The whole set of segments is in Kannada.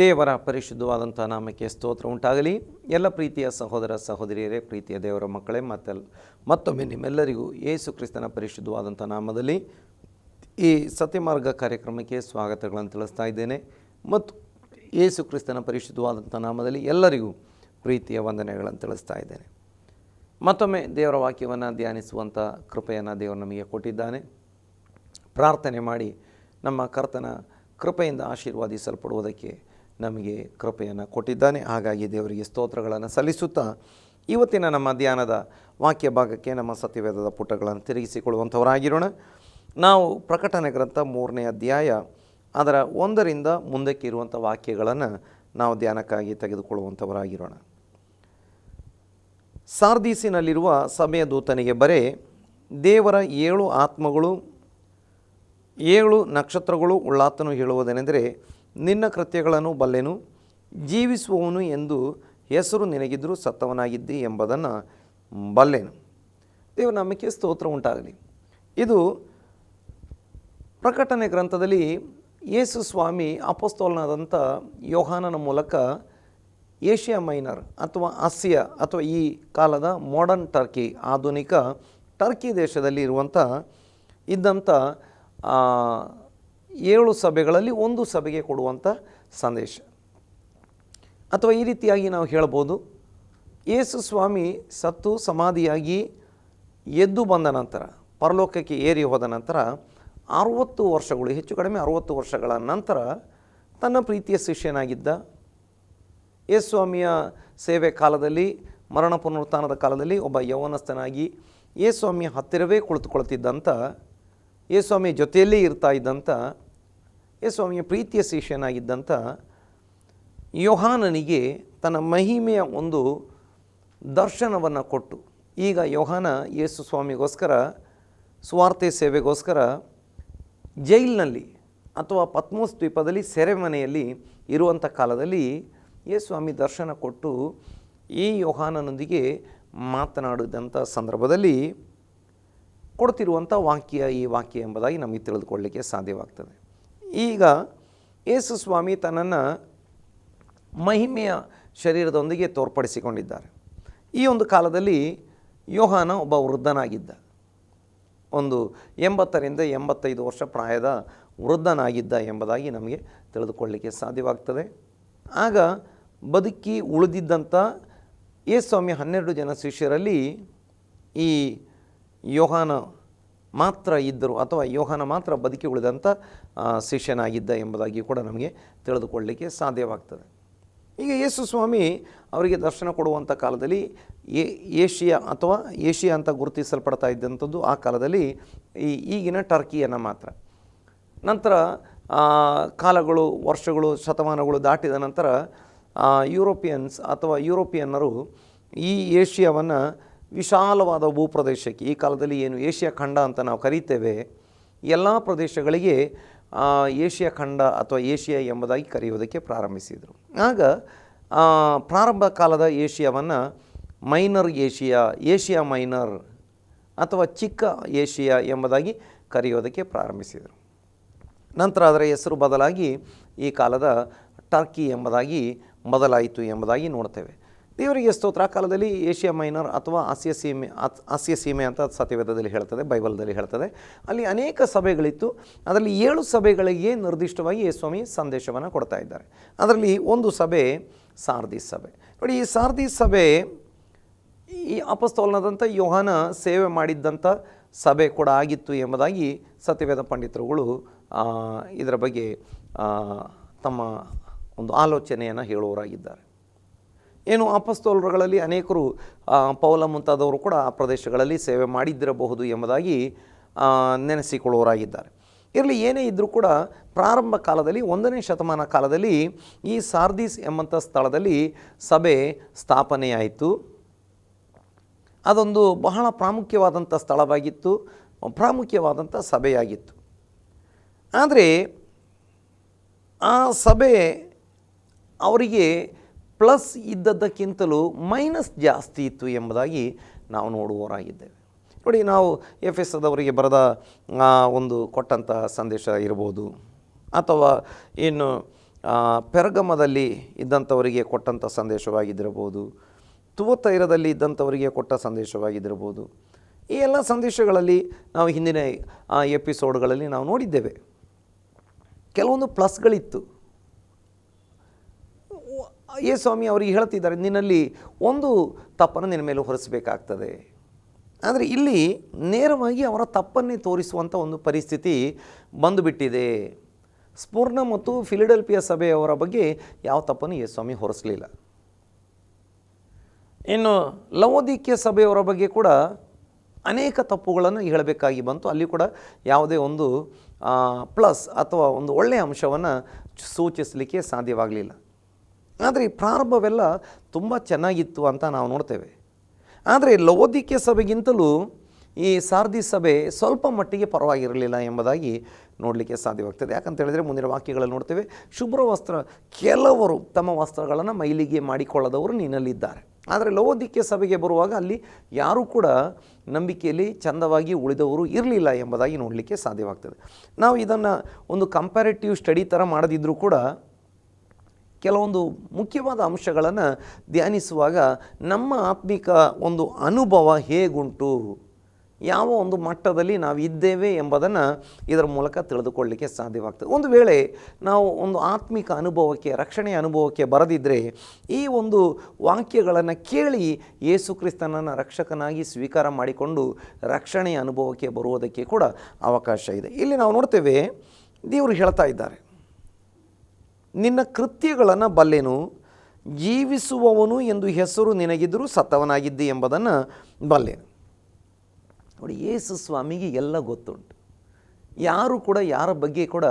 ದೇವರ ಪರಿಶುದ್ಧವಾದಂಥ ನಾಮಕ್ಕೆ ಸ್ತೋತ್ರ ಉಂಟಾಗಲಿ. ಎಲ್ಲ ಪ್ರೀತಿಯ ಸಹೋದರ ಸಹೋದರಿಯರೇ, ಪ್ರೀತಿಯ ದೇವರ ಮಕ್ಕಳೇ, ಮತ್ತೊಮ್ಮೆ ನಿಮ್ಮೆಲ್ಲರಿಗೂ ಯೇಸು ಕ್ರಿಸ್ತನ ಪರಿಶುದ್ಧವಾದಂಥ ನಾಮದಲ್ಲಿ ಈ ಸತ್ಯಮಾರ್ಗ ಕಾರ್ಯಕ್ರಮಕ್ಕೆ ಸ್ವಾಗತಗಳನ್ನು ತಿಳಿಸ್ತಾ ಇದ್ದೇನೆ. ಮತ್ತು ಯೇಸು ಕ್ರಿಸ್ತನ ಪರಿಶುದ್ಧವಾದಂಥ ನಾಮದಲ್ಲಿ ಎಲ್ಲರಿಗೂ ಪ್ರೀತಿಯ ವಂದನೆಗಳನ್ನು ತಿಳಿಸ್ತಾ ಇದ್ದೇನೆ. ಮತ್ತೊಮ್ಮೆ ದೇವರ ವಾಕ್ಯವನ್ನು ಧ್ಯಾನಿಸುವಂಥ ಕೃಪೆಯನ್ನು ದೇವರು ನಮಗೆ ಕೊಟ್ಟಿದ್ದಾನೆ. ಪ್ರಾರ್ಥನೆ ಮಾಡಿ ನಮ್ಮ ಕರ್ತನ ಕೃಪೆಯಿಂದ ಆಶೀರ್ವಾದಿಸಲ್ಪಡುವುದಕ್ಕೆ ನಮಗೆ ಕೃಪೆಯನ್ನು ಕೊಟ್ಟಿದ್ದಾನೆ. ಹಾಗಾಗಿ ದೇವರಿಗೆ ಸ್ತೋತ್ರಗಳನ್ನು ಸಲ್ಲಿಸುತ್ತಾ ಇವತ್ತಿನ ನಮ್ಮ ಧ್ಯಾನದ ವಾಕ್ಯ ಭಾಗಕ್ಕೆ ನಮ್ಮ ಸತ್ಯವೇದದ ಪುಟಗಳನ್ನು ತಿರುಗಿಸಿಕೊಳ್ಳುವಂಥವರಾಗಿರೋಣ. ನಾವು ಪ್ರಕಟಣೆ ಗ್ರಂಥ 3ನೇ ಅಧ್ಯಾಯ ಅದರ 1ರಿಂದ ಮುಂದಕ್ಕೆ ಇರುವಂಥ ವಾಕ್ಯಗಳನ್ನು ನಾವು ಧ್ಯಾನಕ್ಕಾಗಿ ತೆಗೆದುಕೊಳ್ಳುವಂಥವರಾಗಿರೋಣ. ಸಾರ್ದೀಸಿನಲ್ಲಿರುವ ಸಭೆಯ ದೂತನಿಗೆ ಬರೆ, ದೇವರ 7 ಆತ್ಮಗಳು 7 ನಕ್ಷತ್ರಗಳು ಉಳ್ಳಾತನು ಹೇಳುವುದೇನೆಂದರೆ, ನಿನ್ನ ಕೃತ್ಯಗಳನ್ನು ಬಲ್ಲೆನು, ಜೀವಿಸುವವನು ಎಂದು ಹೆಸರು ನಿನಗಿದ್ದರೂ ಸತ್ತವನಾಗಿದ್ದಿ ಎಂಬುದನ್ನು ಬಲ್ಲೆನು. ದೇವರ ನಾಮಕ್ಕೆ ಸ್ತೋತ್ರ ಉಂಟಾಗಲಿ. ಇದು ಪ್ರಕಟಣೆ ಗ್ರಂಥದಲ್ಲಿ ಯೇಸು ಸ್ವಾಮಿ ಅಪೊಸ್ತಲನಾದಂಥ ಯೋಹಾನನ ಮೂಲಕ ಏಷ್ಯಾ ಮೈನರ್ ಅಥವಾ ಆಸಿಯಾ ಅಥವಾ ಈ ಕಾಲದ ಮಾಡರ್ನ್ ಟರ್ಕಿ, ಆಧುನಿಕ ಟರ್ಕಿ ದೇಶದಲ್ಲಿ ಇದ್ದಂಥ 7 ಸಭೆಗಳಲ್ಲಿ ಒಂದು ಸಭೆಗೆ ಕೊಡುವಂಥ ಸಂದೇಶ. ಅಥವಾ ಈ ರೀತಿಯಾಗಿ ನಾವು ಹೇಳ್ಬೋದು, ಯೇಸು ಸ್ವಾಮಿ ಸತ್ತು ಸಮಾಧಿಯಾಗಿ ಎದ್ದು ಬಂದ ನಂತರ, ಪರಲೋಕಕ್ಕೆ ಏರಿ ಹೋದ ನಂತರ 60 ವರ್ಷಗಳು, ಹೆಚ್ಚು ಕಡಿಮೆ 60 ವರ್ಷಗಳ ನಂತರ ತನ್ನ ಪ್ರೀತಿಯ ಶಿಷ್ಯನಾಗಿದ್ದ ಯೇಸು ಸ್ವಾಮಿಯ ಸೇವೆ ಕಾಲದಲ್ಲಿ, ಮರಣ ಪುನರುತ್ಥಾನದ ಕಾಲದಲ್ಲಿ ಒಬ್ಬ ಯೌವನಸ್ಥನಾಗಿ ಯೇಸು ಸ್ವಾಮಿಯ ಹತ್ತಿರವೇ ಕುಳಿತುಕೊಳ್ತಿದ್ದಂಥ, ಯೇಸು ಸ್ವಾಮಿ ಜೊತೆಯಲ್ಲೇ ಇರ್ತಾ ಇದ್ದಂಥ, ಯೇಸು ಸ್ವಾಮಿಯ ಪ್ರೀತಿಯ ಶಿಷ್ಯನಾಗಿದ್ದಂಥ ಯೋಹಾನನಿಗೆ ತನ್ನ ಮಹಿಮೆಯ ಒಂದು ದರ್ಶನವನ್ನು ಕೊಟ್ಟು, ಈಗ ಯೋಹಾನ ಯೇಸು ಸ್ವಾಮಿಗೋಸ್ಕರ ಸುವಾರ್ತೆ ಸೇವೆಗೋಸ್ಕರ ಜೈಲಿನಲ್ಲಿ ಅಥವಾ ಪತ್ಮೋಸ್ ದ್ವೀಪದಲ್ಲಿ ಸೆರೆಮನೆಯಲ್ಲಿ ಇರುವಂಥ ಕಾಲದಲ್ಲಿ ಯೇಸು ಸ್ವಾಮಿ ದರ್ಶನ ಕೊಟ್ಟು ಈ ಯೋಹಾನನೊಂದಿಗೆ ಮಾತನಾಡಿದಂಥ ಸಂದರ್ಭದಲ್ಲಿ ಕೊಡ್ತಿರುವಂಥ ಈ ವಾಕ್ಯ ಎಂಬುದಾಗಿ ನಮಗೆ ತಿಳಿದುಕೊಳ್ಳಲಿಕ್ಕೆ ಸಾಧ್ಯವಾಗ್ತದೆ. ಈಗ ಯೇಸು ಸ್ವಾಮಿ ತನ್ನನ್ನು ಮಹಿಮೆಯ ಶರೀರದೊಂದಿಗೆ ತೋರ್ಪಡಿಸಿಕೊಂಡಿದ್ದಾರೆ. ಈ ಒಂದು ಕಾಲದಲ್ಲಿ ಯೋಹಾನ ಒಬ್ಬ ವೃದ್ಧನಾಗಿದ್ದ, ಒಂದು 80ರಿಂದ 85 ವರ್ಷ ಪ್ರಾಯದ ವೃದ್ಧನಾಗಿದ್ದ ಎಂಬುದಾಗಿ ನಮಗೆ ತಿಳಿದುಕೊಳ್ಳಲಿಕ್ಕೆ ಸಾಧ್ಯವಾಗ್ತದೆ. ಆಗ ಬದುಕಿ ಉಳಿದಿದ್ದಂಥ ಯೇಸು ಸ್ವಾಮಿ 12 ಜನ ಶಿಷ್ಯರಲ್ಲಿ ಈ ಯೋಹಾನ ಮಾತ್ರ ಇದ್ದರು, ಅಥವಾ ಯೋಹಾನ ಮಾತ್ರ ಬದುಕಿ ಉಳಿದಂಥ ಶಿಷ್ಯನಾಗಿದ್ದ ಎಂಬುದಾಗಿ ಕೂಡ ನಮಗೆ ತಿಳಿದುಕೊಳ್ಳಲಿಕ್ಕೆ ಸಾಧ್ಯವಾಗ್ತದೆ. ಈಗ ಯೇಸು ಸ್ವಾಮಿ ಅವರಿಗೆ ದರ್ಶನ ಕೊಡುವಂಥ ಕಾಲದಲ್ಲಿ ಏಷ್ಯಾ ಅಂತ ಗುರುತಿಸಲ್ಪಡ್ತಾ ಇದ್ದಂಥದ್ದು ಆ ಕಾಲದಲ್ಲಿ ಈಗಿನ ಟರ್ಕಿಯನ್ನು ಮಾತ್ರ. ನಂತರ ಕಾಲಗಳು, ವರ್ಷಗಳು, ಶತಮಾನಗಳು ದಾಟಿದ ನಂತರ ಯುರೋಪಿಯನ್ನರು ಈ ಏಷ್ಯಾವನ್ನು ವಿಶಾಲವಾದ ಭೂಪ್ರದೇಶಕ್ಕೆ, ಈ ಕಾಲದಲ್ಲಿ ಏನು ಏಷ್ಯಾ ಖಂಡ ಅಂತ ನಾವು ಕರೀತೇವೆ, ಎಲ್ಲ ಪ್ರದೇಶಗಳಿಗೆ ಏಷ್ಯಾ ಖಂಡ ಅಥವಾ ಏಷ್ಯಾ ಎಂಬುದಾಗಿ ಕರೆಯುವುದಕ್ಕೆ ಪ್ರಾರಂಭಿಸಿದರು. ಆಗ ಪ್ರಾರಂಭ ಕಾಲದ ಏಷ್ಯಾವನ್ನು ಮೈನರ್ ಏಷ್ಯಾ ಮೈನರ್ ಅಥವಾ ಚಿಕ್ಕ ಏಷ್ಯಾ ಎಂಬುದಾಗಿ ಕರೆಯೋದಕ್ಕೆ ಪ್ರಾರಂಭಿಸಿದರು. ನಂತರ ಅದರ ಹೆಸರು ಬದಲಾಗಿ ಈ ಕಾಲದ ಟರ್ಕಿ ಎಂಬುದಾಗಿ ಬದಲಾಯಿತು ಎಂಬುದಾಗಿ ನೋಡ್ತೇವೆ. ದೇವರಿಗೆ ಸ್ತೋತ್ರ. ಆ ಕಾಲದಲ್ಲಿ ಏಷ್ಯಾ ಮೈನರ್ ಅಥವಾ ಆಸಿಯಾ ಸೀಮೆ ಅಂತ ಸತ್ಯವೇದದಲ್ಲಿ ಹೇಳ್ತದೆ, ಬೈಬಲ್ದಲ್ಲಿ ಹೇಳ್ತದೆ. ಅಲ್ಲಿ ಅನೇಕ ಸಭೆಗಳಿತ್ತು. ಅದರಲ್ಲಿ 7 ಸಭೆಗಳಿಗೆ ನಿರ್ದಿಷ್ಟವಾಗಿ ಯೇಸು ಸ್ವಾಮಿ ಸಂದೇಶವನ್ನು ಕೊಡ್ತಾ ಇದ್ದಾರೆ. ಅದರಲ್ಲಿ ಒಂದು ಸಭೆ ಸಾರ್ದೀಸ್ ಸಭೆ. ನೋಡಿ, ಈ ಸಾರ್ದೀಸ್ ಸಭೆ ಈ ಅಪೊಸ್ತಲನಾದಂಥ ಯೋಹಾನ ಸೇವೆ ಮಾಡಿದ್ದಂಥ ಸಭೆ ಕೂಡ ಆಗಿತ್ತು ಎಂಬುದಾಗಿ ಸತ್ಯವೇದ ಪಂಡಿತರುಗಳು ಇದರ ಬಗ್ಗೆ ತಮ್ಮ ಒಂದು ಆಲೋಚನೆಯನ್ನು ಹೇಳುವವರಾಗಿದ್ದಾರೆ. ಏನು, ಅಪೊಸ್ತಲರುಗಳಲ್ಲಿ ಅನೇಕರು, ಪೌಲ ಮುಂತಾದವರು ಕೂಡ ಆ ಪ್ರದೇಶಗಳಲ್ಲಿ ಸೇವೆ ಮಾಡಿದ್ದಿರಬಹುದು ಎಂಬುದಾಗಿ ನೆನೆಸಿಕೊಳ್ಳುವವರಾಗಿದ್ದಾರೆ. ಇರಲಿ, ಏನೇ ಇದ್ದರೂ ಕೂಡ ಪ್ರಾರಂಭ ಕಾಲದಲ್ಲಿ 1ನೇ ಶತಮಾನ ಕಾಲದಲ್ಲಿ ಈ ಸಾರ್ದೀಸ್ ಎಂಬಂಥ ಸ್ಥಳದಲ್ಲಿ ಸಭೆ ಸ್ಥಾಪನೆಯಾಯಿತು. ಅದೊಂದು ಬಹಳ ಪ್ರಾಮುಖ್ಯವಾದಂಥ ಸ್ಥಳವಾಗಿತ್ತು, ಪ್ರಾಮುಖ್ಯವಾದಂಥ ಸಭೆಯಾಗಿತ್ತು. ಆದರೆ ಆ ಸಭೆ ಅವರಿಗೆ ಪ್ಲಸ್ ಇದ್ದದ್ದಕ್ಕಿಂತಲೂ ಮೈನಸ್ ಜಾಸ್ತಿ ಇತ್ತು ಎಂಬುದಾಗಿ ನಾವು ನೋಡುವವರಾಗಿದ್ದೇವೆ. ನೋಡಿ, ನಾವು ಎಫೆಸದವರಿಗೆ ಬರೆದ ಒಂದು ಕೊಟ್ಟಂಥ ಸಂದೇಶ ಇರ್ಬೋದು, ಅಥವಾ ಇನ್ನು ಪೆರ್ಗಮದಲ್ಲಿ ಇದ್ದಂಥವರಿಗೆ ಕೊಟ್ಟಂಥ ಸಂದೇಶವಾಗಿದ್ದಿರಬಹುದು, ತುವತೈರದಲ್ಲಿ ಇದ್ದಂಥವರಿಗೆ ಕೊಟ್ಟ ಸಂದೇಶವಾಗಿದ್ದಿರಬಹುದು. ಈ ಎಲ್ಲ ಸಂದೇಶಗಳಲ್ಲಿ ನಾವು ಹಿಂದಿನ ಎಪಿಸೋಡ್ಗಳಲ್ಲಿ ನಾವು ನೋಡಿದ್ದೇವೆ. ಕೆಲವೊಂದು ಪ್ಲಸ್ಗಳಿತ್ತು. ಸ್ವಾಮಿ ಅವರಿಗೆ ಹೇಳ್ತಿದ್ದಾರೆ, ನಿನ್ನಲ್ಲಿ ಒಂದು ತಪ್ಪನ್ನು ನಿನ್ನ ಮೇಲೆ ಹೊರಿಸಬೇಕಾಗ್ತದೆ. ಆದರೆ ಇಲ್ಲಿ ನೇರವಾಗಿ ಅವರ ತಪ್ಪನ್ನೇ ತೋರಿಸುವಂಥ ಒಂದು ಪರಿಸ್ಥಿತಿ ಬಂದುಬಿಟ್ಟಿದೆ. ಸ್ಮುರ್ನ ಮತ್ತು ಫಿಲಡೆಲ್ಫಿಯಾ ಸಭೆಯವರ ಬಗ್ಗೆ ಯಾವ ತಪ್ಪನ್ನು ಸ್ವಾಮಿ ಹೊರಿಸಲಿಲ್ಲ. ಇನ್ನು ಲವೋದಿಕೀಯ ಸಭೆಯವರ ಬಗ್ಗೆ ಕೂಡ ಅನೇಕ ತಪ್ಪುಗಳನ್ನು ಹೇಳಬೇಕಾಗಿ ಬಂತು. ಅಲ್ಲಿ ಕೂಡ ಯಾವುದೇ ಒಂದು ಪ್ಲಸ್ ಅಥವಾ ಒಂದು ಒಳ್ಳೆಯ ಅಂಶವನ್ನು ಸೂಚಿಸಲಿಕ್ಕೆ ಸಾಧ್ಯವಾಗಲಿಲ್ಲ. ಆದರೆ ಈ ಪ್ರಾರಂಭವೆಲ್ಲ ತುಂಬ ಚೆನ್ನಾಗಿತ್ತು ಅಂತ ನಾವು ನೋಡ್ತೇವೆ. ಆದರೆ ಲವೋದಿಕೀಯ ಸಭೆಗಿಂತಲೂ ಈ ಸಾರ್ದಿ ಸಭೆ ಸ್ವಲ್ಪ ಮಟ್ಟಿಗೆ ಪರವಾಗಿರಲಿಲ್ಲ ಎಂಬುದಾಗಿ ನೋಡಲಿಕ್ಕೆ ಸಾಧ್ಯವಾಗ್ತದೆ. ಯಾಕಂತ ಹೇಳಿದರೆ ಮುಂದಿನ ವಾಕ್ಯಗಳಲ್ಲಿ ನೋಡ್ತೇವೆ, ಶುಭ್ರ ವಸ್ತ್ರ, ಕೆಲವರು ತಮ್ಮ ವಸ್ತ್ರಗಳನ್ನು ಮೈಲಿಗೆ ಮಾಡಿಕೊಳ್ಳದವರು ನಿನ್ನಲ್ಲಿದ್ದಾರೆ. ಆದರೆ ಲವೋದಿಕೀಯ ಸಭೆಗೆ ಬರುವಾಗ ಅಲ್ಲಿ ಯಾರೂ ಕೂಡ ನಂಬಿಕೆಯಲ್ಲಿ ಚಂದವಾಗಿ ಉಳಿದವರು ಇರಲಿಲ್ಲ ಎಂಬುದಾಗಿ ನೋಡಲಿಕ್ಕೆ ಸಾಧ್ಯವಾಗ್ತದೆ. ನಾವು ಇದನ್ನು ಒಂದು ಕಂಪ್ಯಾರಿಟಿವ್ ಸ್ಟಡಿ ಥರ ಮಾಡದಿದ್ದರೂ ಕೂಡ ಕೆಲವೊಂದು ಮುಖ್ಯವಾದ ಅಂಶಗಳನ್ನು ಧ್ಯಾನಿಸುವಾಗ ನಮ್ಮ ಆತ್ಮಿಕ ಒಂದು ಅನುಭವ ಹೇಗುಂಟು, ಯಾವ ಒಂದು ಮಟ್ಟದಲ್ಲಿ ನಾವು ಇದ್ದೇವೆ ಎಂಬುದನ್ನು ಇದರ ಮೂಲಕ ತಿಳಿದುಕೊಳ್ಳಲಿಕ್ಕೆ ಸಾಧ್ಯವಾಗ್ತದೆ. ಒಂದು ವೇಳೆ ನಾವು ಒಂದು ಆತ್ಮಿಕ ಅನುಭವಕ್ಕೆ, ರಕ್ಷಣೆಯ ಅನುಭವಕ್ಕೆ ಬರದಿದ್ದರೆ ಈ ಒಂದು ವಾಕ್ಯಗಳನ್ನು ಕೇಳಿ ಯೇಸು ಕ್ರಿಸ್ತನನ್ನು ರಕ್ಷಕನಾಗಿ ಸ್ವೀಕಾರ ಮಾಡಿಕೊಂಡು ರಕ್ಷಣೆಯ ಅನುಭವಕ್ಕೆ ಬರುವುದಕ್ಕೆ ಕೂಡ ಅವಕಾಶ ಇದೆ. ಇಲ್ಲಿ ನಾವು ನೋಡ್ತೇವೆ, ದೇವರು ಹೇಳ್ತಾ ಇದ್ದಾರೆ, ನಿನ್ನ ಕೃತ್ಯಗಳನ್ನು ಬಲ್ಲೆನು, ಜೀವಿಸುವವನು ಎಂದು ಹೆಸರು ನಿನಗಿದ್ದರೂ ಸತ್ತವನಾಗಿದ್ದಿ ಎಂಬುದನ್ನು ಬಲ್ಲೆನು. ನೋಡಿ, ಯೇಸು ಸ್ವಾಮಿಗೆ ಎಲ್ಲ ಗೊತ್ತುಂಟು. ಯಾರು ಕೂಡ ಯಾರ ಬಗ್ಗೆ ಕೂಡ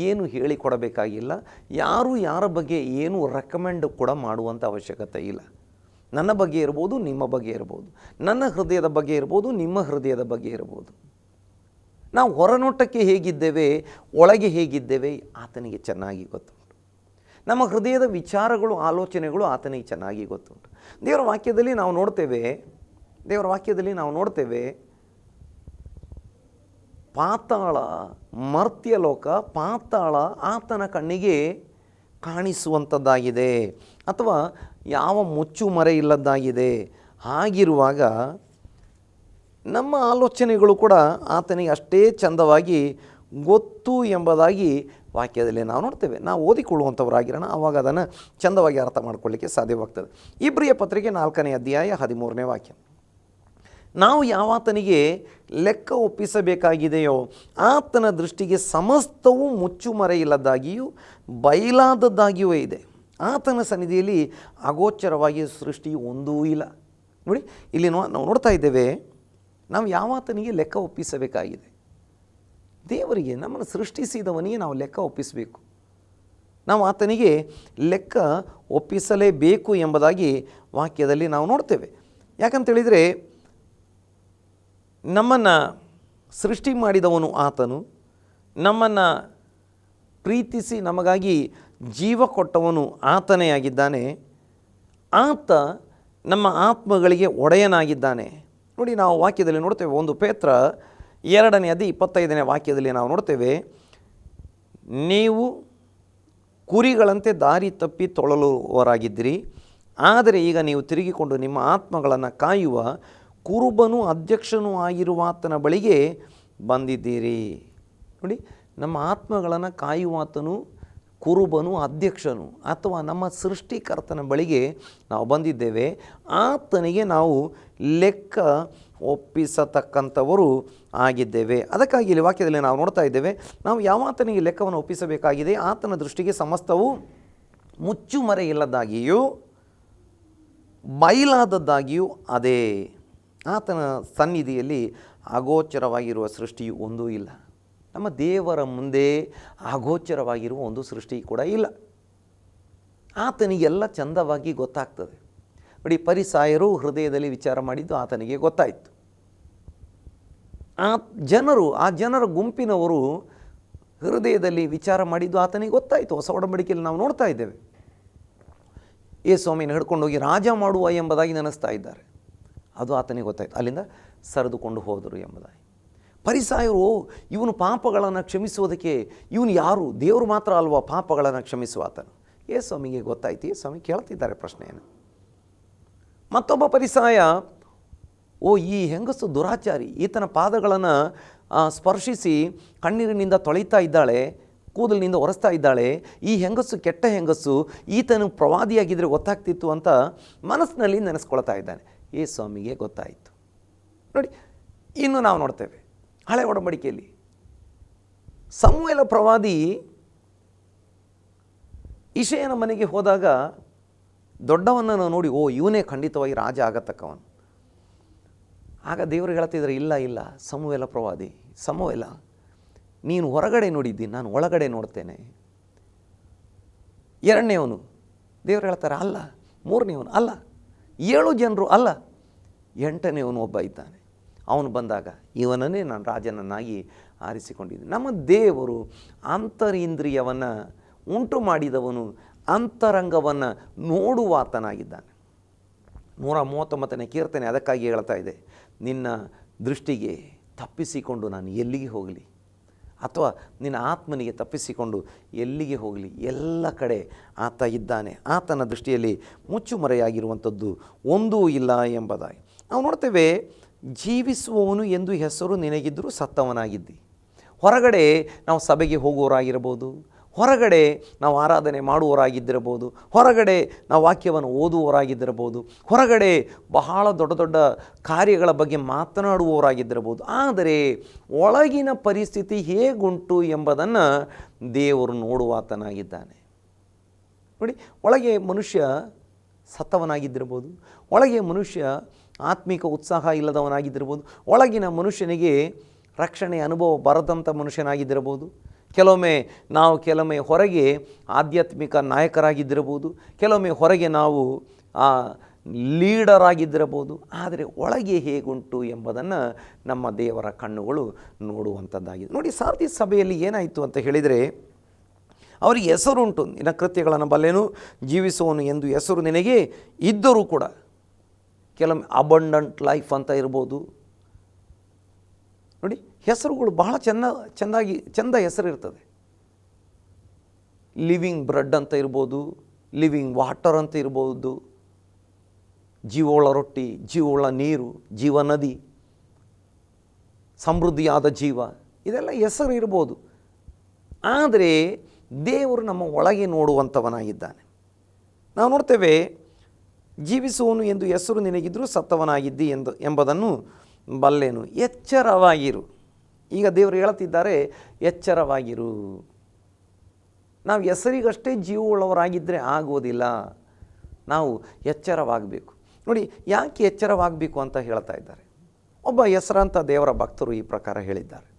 ಏನು ಹೇಳಿಕೊಡಬೇಕಾಗಿಲ್ಲ. ಯಾರು ಯಾರ ಬಗ್ಗೆ ಏನು ರೆಕಮೆಂಡ್ ಕೂಡ ಮಾಡುವಂಥ ಅವಶ್ಯಕತೆ ಇಲ್ಲ. ನನ್ನ ಬಗ್ಗೆ ಇರ್ಬೋದು, ನಿಮ್ಮ ಬಗ್ಗೆ ಇರ್ಬೋದು, ನನ್ನ ಹೃದಯದ ಬಗ್ಗೆ ಇರ್ಬೋದು, ನಿಮ್ಮ ಹೃದಯದ ಬಗ್ಗೆ ಇರ್ಬೋದು. ನಾವು ಹೊರನೋಟಕ್ಕೆ ಹೇಗಿದ್ದೇವೆ, ಒಳಗೆ ಹೇಗಿದ್ದೇವೆ ಆತನಿಗೆ ಚೆನ್ನಾಗಿ ಗೊತ್ತುಂಟು. ನಮ್ಮ ಹೃದಯದ ವಿಚಾರಗಳು, ಆಲೋಚನೆಗಳು ಆತನಿಗೆ ಚೆನ್ನಾಗಿ ಗೊತ್ತುಂಟು. ದೇವರ ವಾಕ್ಯದಲ್ಲಿ ನಾವು ನೋಡ್ತೇವೆ ಪಾತಾಳ, ಮರ್ತ್ಯಲೋಕ, ಪಾತಾಳ ಆತನ ಕಣ್ಣಿಗೆ ಕಾಣಿಸುವಂಥದ್ದಾಗಿದೆ, ಅಥವಾ ಯಾವ ಮುಚ್ಚು ಮರೆ ಇಲ್ಲದ್ದಾಗಿದೆ. ಹಾಗಿರುವಾಗ ನಮ್ಮ ಆಲೋಚನೆಗಳು ಕೂಡ ಆತನಿಗೆ ಅಷ್ಟೇ ಚಂದವಾಗಿ ಗೊತ್ತು ಎಂಬುದಾಗಿ ವಾಕ್ಯದಲ್ಲಿ ನಾವು ನೋಡ್ತೇವೆ. ನಾವು ಓದಿಕೊಳ್ಳುವಂಥವರಾಗಿರೋಣ, ಆವಾಗ ಅದನ್ನು ಚಂದವಾಗಿ ಅರ್ಥ ಮಾಡ್ಕೊಳ್ಳಿಕ್ಕೆ ಸಾಧ್ಯವಾಗ್ತದೆ. ಇಬ್ರಿಯ ಪತ್ರಿಕೆ 4ನೇ ಅಧ್ಯಾಯ 13ನೇ ವಾಕ್ಯ, ನಾವು ಯಾವಾತನಿಗೆ ಲೆಕ್ಕ ಒಪ್ಪಿಸಬೇಕಾಗಿದೆಯೋ ಆತನ ದೃಷ್ಟಿಗೆ ಸಮಸ್ತವೂ ಮುಚ್ಚುಮರೆ ಇಲ್ಲದಾಗಿಯೂ ಬಯಲಾದದ್ದಾಗಿಯೂ ಇದೆ. ಆತನ ಸನ್ನಿಧಿಯಲ್ಲಿ ಅಗೋಚರವಾಗಿ ಸೃಷ್ಟಿ ಒಂದೂ ಇಲ್ಲ. ನೋಡಿ, ಇಲ್ಲಿ ನಾವು ನೋಡ್ತಾ ಇದ್ದೇವೆ, ನಾವು ಯಾವಾತನಿಗೆ ಲೆಕ್ಕ ಒಪ್ಪಿಸಬೇಕಾಗಿದೆ. ದೇವರಿಗೆ, ನಮ್ಮನ್ನು ಸೃಷ್ಟಿಸಿದವನಿಗೆ ನಾವು ಲೆಕ್ಕ ಒಪ್ಪಿಸಬೇಕು. ನಾವು ಆತನಿಗೆ ಲೆಕ್ಕ ಒಪ್ಪಿಸಲೇಬೇಕು ಎಂಬುದಾಗಿ ವಾಕ್ಯದಲ್ಲಿ ನಾವು ನೋಡ್ತೇವೆ. ಯಾಕಂತೇಳಿದರೆ, ನಮ್ಮನ್ನು ಸೃಷ್ಟಿ ಮಾಡಿದವನು ಆತನು, ನಮ್ಮನ್ನು ಪ್ರೀತಿಸಿ ನಮಗಾಗಿ ಜೀವ ಕೊಟ್ಟವನು ಆತನೇ ಆಗಿದ್ದಾನೆ. ಆತ ನಮ್ಮ ಆತ್ಮಗಳಿಗೆ ಒಡೆಯನಾಗಿದ್ದಾನೆ. ನೋಡಿ, ನಾವು ವಾಕ್ಯದಲ್ಲಿ ನೋಡ್ತೇವೆ, 1 ಪೇತ್ರ 2ನೇ ಅಧ್ಯಾಯ 25ನೇ ವಾಕ್ಯದಲ್ಲಿ ನಾವು ನೋಡ್ತೇವೆ, ನೀವು ಕುರಿಗಳಂತೆ ದಾರಿ ತಪ್ಪಿ ತೊಳಲುವವರಾಗಿದ್ದಿರಿ, ಆದರೆ ಈಗ ನೀವು ತಿರುಗಿಕೊಂಡು ನಿಮ್ಮ ಆತ್ಮಗಳನ್ನು ಕಾಯುವ ಕುರುಬನು ಅಧ್ಯಕ್ಷನೂ ಆಗಿರುವಾತನ ಬಳಿಗೆ ಬಂದಿದ್ದೀರಿ. ನೋಡಿ, ನಮ್ಮ ಆತ್ಮಗಳನ್ನು ಕಾಯುವಾತನು ಕುರುಬನು, ಅಧ್ಯಕ್ಷನು, ಅಥವಾ ನಮ್ಮ ಸೃಷ್ಟಿಕರ್ತನ ಬಳಿಗೆ ನಾವು ಬಂದಿದ್ದೇವೆ. ಆತನಿಗೆ ನಾವು ಲೆಕ್ಕ ಒಪ್ಪಿಸತಕ್ಕಂಥವರು ಆಗಿದ್ದೇವೆ. ಅದಕ್ಕಾಗಿ ಇಲ್ಲಿ ವಾಕ್ಯದಲ್ಲಿ ನಾವು ನೋಡ್ತಾ ಇದ್ದೇವೆ, ನಾವು ಯಾವಾತನಿಗೆ ಲೆಕ್ಕವನ್ನು ಒಪ್ಪಿಸಬೇಕಾಗಿದೆ, ಆತನ ದೃಷ್ಟಿಗೆ ಸಮಸ್ತವು ಮುಚ್ಚುಮರೆ ಇಲ್ಲದಾಗಿಯೂ ಬಯಲಾದದ್ದಾಗಿಯೂ ಅದೇ. ಆತನ ಸನ್ನಿಧಿಯಲ್ಲಿ ಅಗೋಚರವಾಗಿರುವ ಸೃಷ್ಟಿಯು ಒಂದೂ ಇಲ್ಲ. ನಮ್ಮ ದೇವರ ಮುಂದೆ ಅಗೋಚರವಾಗಿರುವ ಒಂದು ಸೃಷ್ಟಿ ಕೂಡ ಇಲ್ಲ. ಆತನಿಗೆಲ್ಲ ಚಂದವಾಗಿ ಗೊತ್ತಾಗ್ತದೆ. ನೋಡಿ, ಫರಿಸಾಯರು ಹೃದಯದಲ್ಲಿ ವಿಚಾರ ಮಾಡಿದ್ದು ಆತನಿಗೆ ಗೊತ್ತಾಯಿತು. ಆ ಜನರ ಗುಂಪಿನವರು ಹೃದಯದಲ್ಲಿ ವಿಚಾರ ಮಾಡಿದ್ದು ಆತನಿಗೆ ಗೊತ್ತಾಯಿತು. ಹೊಸ ಒಡಂಬಡಿಕೆಯಲ್ಲಿ ನಾವು ನೋಡ್ತಾ ಇದ್ದೇವೆ, ಸ್ವಾಮಿನ ಹಿಡ್ಕೊಂಡು ಹೋಗಿ ರಾಜ ಮಾಡುವ ಎಂಬುದಾಗಿ ನೆನೆಸ್ತಾ ಇದ್ದಾರೆ. ಅದು ಆತನಿಗೆ ಗೊತ್ತಾಯಿತು. ಅಲ್ಲಿಂದ ಸರಿದುಕೊಂಡು ಹೋದರು ಎಂಬುದಾಗಿ. ಫರಿಸಾಯರು ಇವನು ಪಾಪಗಳನ್ನು ಕ್ಷಮಿಸುವುದಕ್ಕೆ ಇವನು ಯಾರು? ದೇವರು ಮಾತ್ರ ಅಲ್ವಾ ಪಾಪಗಳನ್ನು ಕ್ಷಮಿಸುವ ಆತನು? ಸ್ವಾಮಿಗೆ ಗೊತ್ತಾಯ್ತು. ಸ್ವಾಮಿ ಕೇಳ್ತಿದ್ದಾರೆ ಪ್ರಶ್ನೆಯನ್ನು. ಮತ್ತೊಬ್ಬ ಫರಿಸಾಯ, ಈ ಹೆಂಗಸು ದುರಾಚಾರಿ, ಈತನ ಪಾದಗಳನ್ನು ಸ್ಪರ್ಶಿಸಿ ಕಣ್ಣೀರಿನಿಂದ ತೊಳಿತಾ ಇದ್ದಾಳೆ, ಕೂದಲಿನಿಂದ ಒರೆಸ್ತಾ ಇದ್ದಾಳೆ, ಈ ಹೆಂಗಸು ಕೆಟ್ಟ ಹೆಂಗಸು, ಈತನು ಪ್ರವಾದಿಯಾಗಿದ್ದರೆ ಗೊತ್ತಾಗ್ತಿತ್ತು ಅಂತ ಮನಸ್ಸಿನಲ್ಲಿ ನೆನೆಸ್ಕೊಳ್ತಾ ಇದ್ದಾನೆ. ಸ್ವಾಮಿಗೆ ಗೊತ್ತಾಯಿತು. ನೋಡಿ, ಇನ್ನು ನಾವು ನೋಡ್ತೇವೆ ಹಳೆ ಒಡಂಬಡಿಕೆಯಲ್ಲಿ ಸಮುವೇಲ ಪ್ರವಾದಿ ಇಷಯನ ಮನೆಗೆ ಹೋದಾಗ ದೊಡ್ಡವನನ್ನು ನೋಡಿ, ಇವನೇ ಖಂಡಿತವಾಗಿ ರಾಜ ಆಗತಕ್ಕವನು. ಆಗ ದೇವರು ಹೇಳ್ತಿದ್ದಾರೆ, ಇಲ್ಲ ಸಮುವೇಲ ಪ್ರವಾದಿ, ಸಮುವೇಲ ನೀನು ಹೊರಗಡೆ ನೋಡಿದ್ದಿ, ನಾನು ಒಳಗಡೆ ನೋಡ್ತೇನೆ. ಎರಡನೇವನು ದೇವರು ಹೇಳ್ತಾರೆ, ಅಲ್ಲ. ಮೂರನೇವನು ಅಲ್ಲ. 7 ಜನರು ಅಲ್ಲ. 8ನೇವನು ಒಬ್ಬ ಇದ್ದಾನೆ. ಅವನು ಬಂದಾಗ ಇವನನ್ನೇ ನಾನು ರಾಜನನ್ನಾಗಿ ಆರಿಸಿಕೊಂಡಿದ್ದೀನಿ. ನಮ್ಮ ದೇವರು ಅಂತರಿಂದ್ರಿಯವನ್ನು ಉಂಟು ಮಾಡಿದವನು, ಅಂತರಂಗವನ್ನು ನೋಡುವಾತನಾಗಿದ್ದಾನೆ. 139ನೇ ಕೀರ್ತನೆ ಅದಕ್ಕಾಗಿ ಹೇಳ್ತಾ ಇದೆ, ನಿನ್ನ ದೃಷ್ಟಿಗೆ ತಪ್ಪಿಸಿಕೊಂಡು ನಾನು ಎಲ್ಲಿಗೆ ಹೋಗಲಿ, ಅಥವಾ ನಿನ್ನ ಆತ್ಮನಿಗೆ ತಪ್ಪಿಸಿಕೊಂಡು ಎಲ್ಲಿಗೆ ಹೋಗಲಿ, ಎಲ್ಲ ಕಡೆ ಆತ ಇದ್ದಾನೆ. ಆತನ ದೃಷ್ಟಿಯಲ್ಲಿ ಮುಚ್ಚುಮರೆಯಾಗಿರುವಂಥದ್ದು ಒಂದೂ ಇಲ್ಲ ಎಂಬುದಾಗಿ ನಾವು ನೋಡ್ತೇವೆ. ಜೀವಿಸುವವನು ಎಂದು ಹೆಸರು ನಿನಗಿದ್ದರೂ ಸತ್ತವನಾಗಿದ್ದಿ. ಹೊರಗಡೆ ನಾವು ಸಭೆಗೆ ಹೋಗುವವರಾಗಿರ್ಬೋದು, ಹೊರಗಡೆ ನಾವು ಆರಾಧನೆ ಮಾಡುವವರಾಗಿದ್ದಿರಬಹುದು, ಹೊರಗಡೆ ನಾವು ವಾಕ್ಯವನ್ನು ಓದುವವರಾಗಿದ್ದಿರಬಹುದು, ಹೊರಗಡೆ ಬಹಳ ದೊಡ್ಡ ದೊಡ್ಡ ಕಾರ್ಯಗಳ ಬಗ್ಗೆ ಮಾತನಾಡುವವರಾಗಿದ್ದಿರಬಹುದು. ಆದರೆ ಒಳಗಿನ ಪರಿಸ್ಥಿತಿ ಹೇಗುಂಟು ಎಂಬುದನ್ನು ದೇವರು ನೋಡುವಾತನಾಗಿದ್ದಾನೆ. ನೋಡಿ, ಒಳಗೆ ಮನುಷ್ಯ ಸತ್ತವನಾಗಿದ್ದಿರ್ಬೋದು, ಒಳಗೆ ಮನುಷ್ಯ ಆತ್ಮಿಕ ಉತ್ಸಾಹ ಇಲ್ಲದವನಾಗಿದ್ದಿರ್ಬೋದು, ಒಳಗಿನ ಮನುಷ್ಯನಿಗೆ ರಕ್ಷಣೆ ಅನುಭವ ಬರದಂಥ ಮನುಷ್ಯನಾಗಿದ್ದಿರಬಹುದು. ಕೆಲವೊಮ್ಮೆ ಹೊರಗೆ ಆಧ್ಯಾತ್ಮಿಕ ನಾಯಕರಾಗಿದ್ದಿರಬಹುದು, ಕೆಲವೊಮ್ಮೆ ಹೊರಗೆ ನಾವು ಲೀಡರ್ ಆಗಿದ್ದಿರಬಹುದು. ಆದರೆ ಒಳಗೆ ಹೇಗುಂಟು ಎಂಬುದನ್ನು ನಮ್ಮ ದೇವರ ಕಣ್ಣುಗಳು ನೋಡುವಂಥದ್ದಾಗಿದೆ. ನೋಡಿ, ಸಾರ್ದಿ ಸಭೆಯಲ್ಲಿ ಏನಾಯಿತು ಅಂತ ಹೇಳಿದರೆ, ಅವರಿಗೆ ಹೆಸರುಂಟು, ನಿನ್ನ ಕೃತ್ಯಗಳನ್ನು ಬಲ್ಲೆನು, ಜೀವಿಸುವನು ಎಂದು ಹೆಸರು ನಿನಗೆ ಇದ್ದರೂ ಕೂಡ ಕೆಲವೊಮ್ಮೆ ಅಬಂಡೆಂಟ್ ಲೈಫ್ ಅಂತ ಇರ್ಬೋದು. ನೋಡಿ, ಹೆಸರುಗಳು ಬಹಳ ಚೆಂದ ಹೆಸರು ಇರ್ತದೆ. ಲಿವಿಂಗ್ ಬ್ರೆಡ್ ಅಂತ ಇರ್ಬೋದು, ಲಿವಿಂಗ್ ವಾಟರ್ ಅಂತ ಇರ್ಬೋದು, ಜೀವೋಳ ರೊಟ್ಟಿ, ಜೀವೋಳ ನೀರು, ಜೀವ ನದಿ, ಸಮೃದ್ಧಿಯಾದ ಜೀವ, ಇದೆಲ್ಲ ಹೆಸರು ಇರ್ಬೋದು. ಆದರೆ ದೇವರು ನಮ್ಮ ಒಳಗೆ ನೋಡುವಂಥವನಾಗಿದ್ದಾನೆ. ನಾವು ನೋಡ್ತೇವೆ, ಜೀವಿಸುವನು ಎಂದು ಹೆಸರು ನಿನಗಿದ್ರೂ ಸತ್ತವನಾಗಿದ್ದಿ ಎಂಬುದನ್ನು ಬಲ್ಲೆನು, ಎಚ್ಚರವಾಗಿರು. ಈಗ ದೇವರು ಹೇಳ್ತಿದ್ದಾರೆ, ಎಚ್ಚರವಾಗಿರು. ನಾವು ಹೆಸರಿಗಷ್ಟೇ ಜೀವವುಳ್ಳವರಾಗಿದ್ದರೆ ಆಗೋದಿಲ್ಲ, ನಾವು ಎಚ್ಚರವಾಗಬೇಕು. ನೋಡಿ, ಯಾಕೆ ಎಚ್ಚರವಾಗಬೇಕು ಅಂತ ಹೇಳ್ತಾ ಇದ್ದಾರೆ. ಒಬ್ಬ ಹೆಸರಂತ ದೇವರ ಭಕ್ತರು ಈ ಪ್ರಕಾರ ಹೇಳಿದ್ದಾರೆ.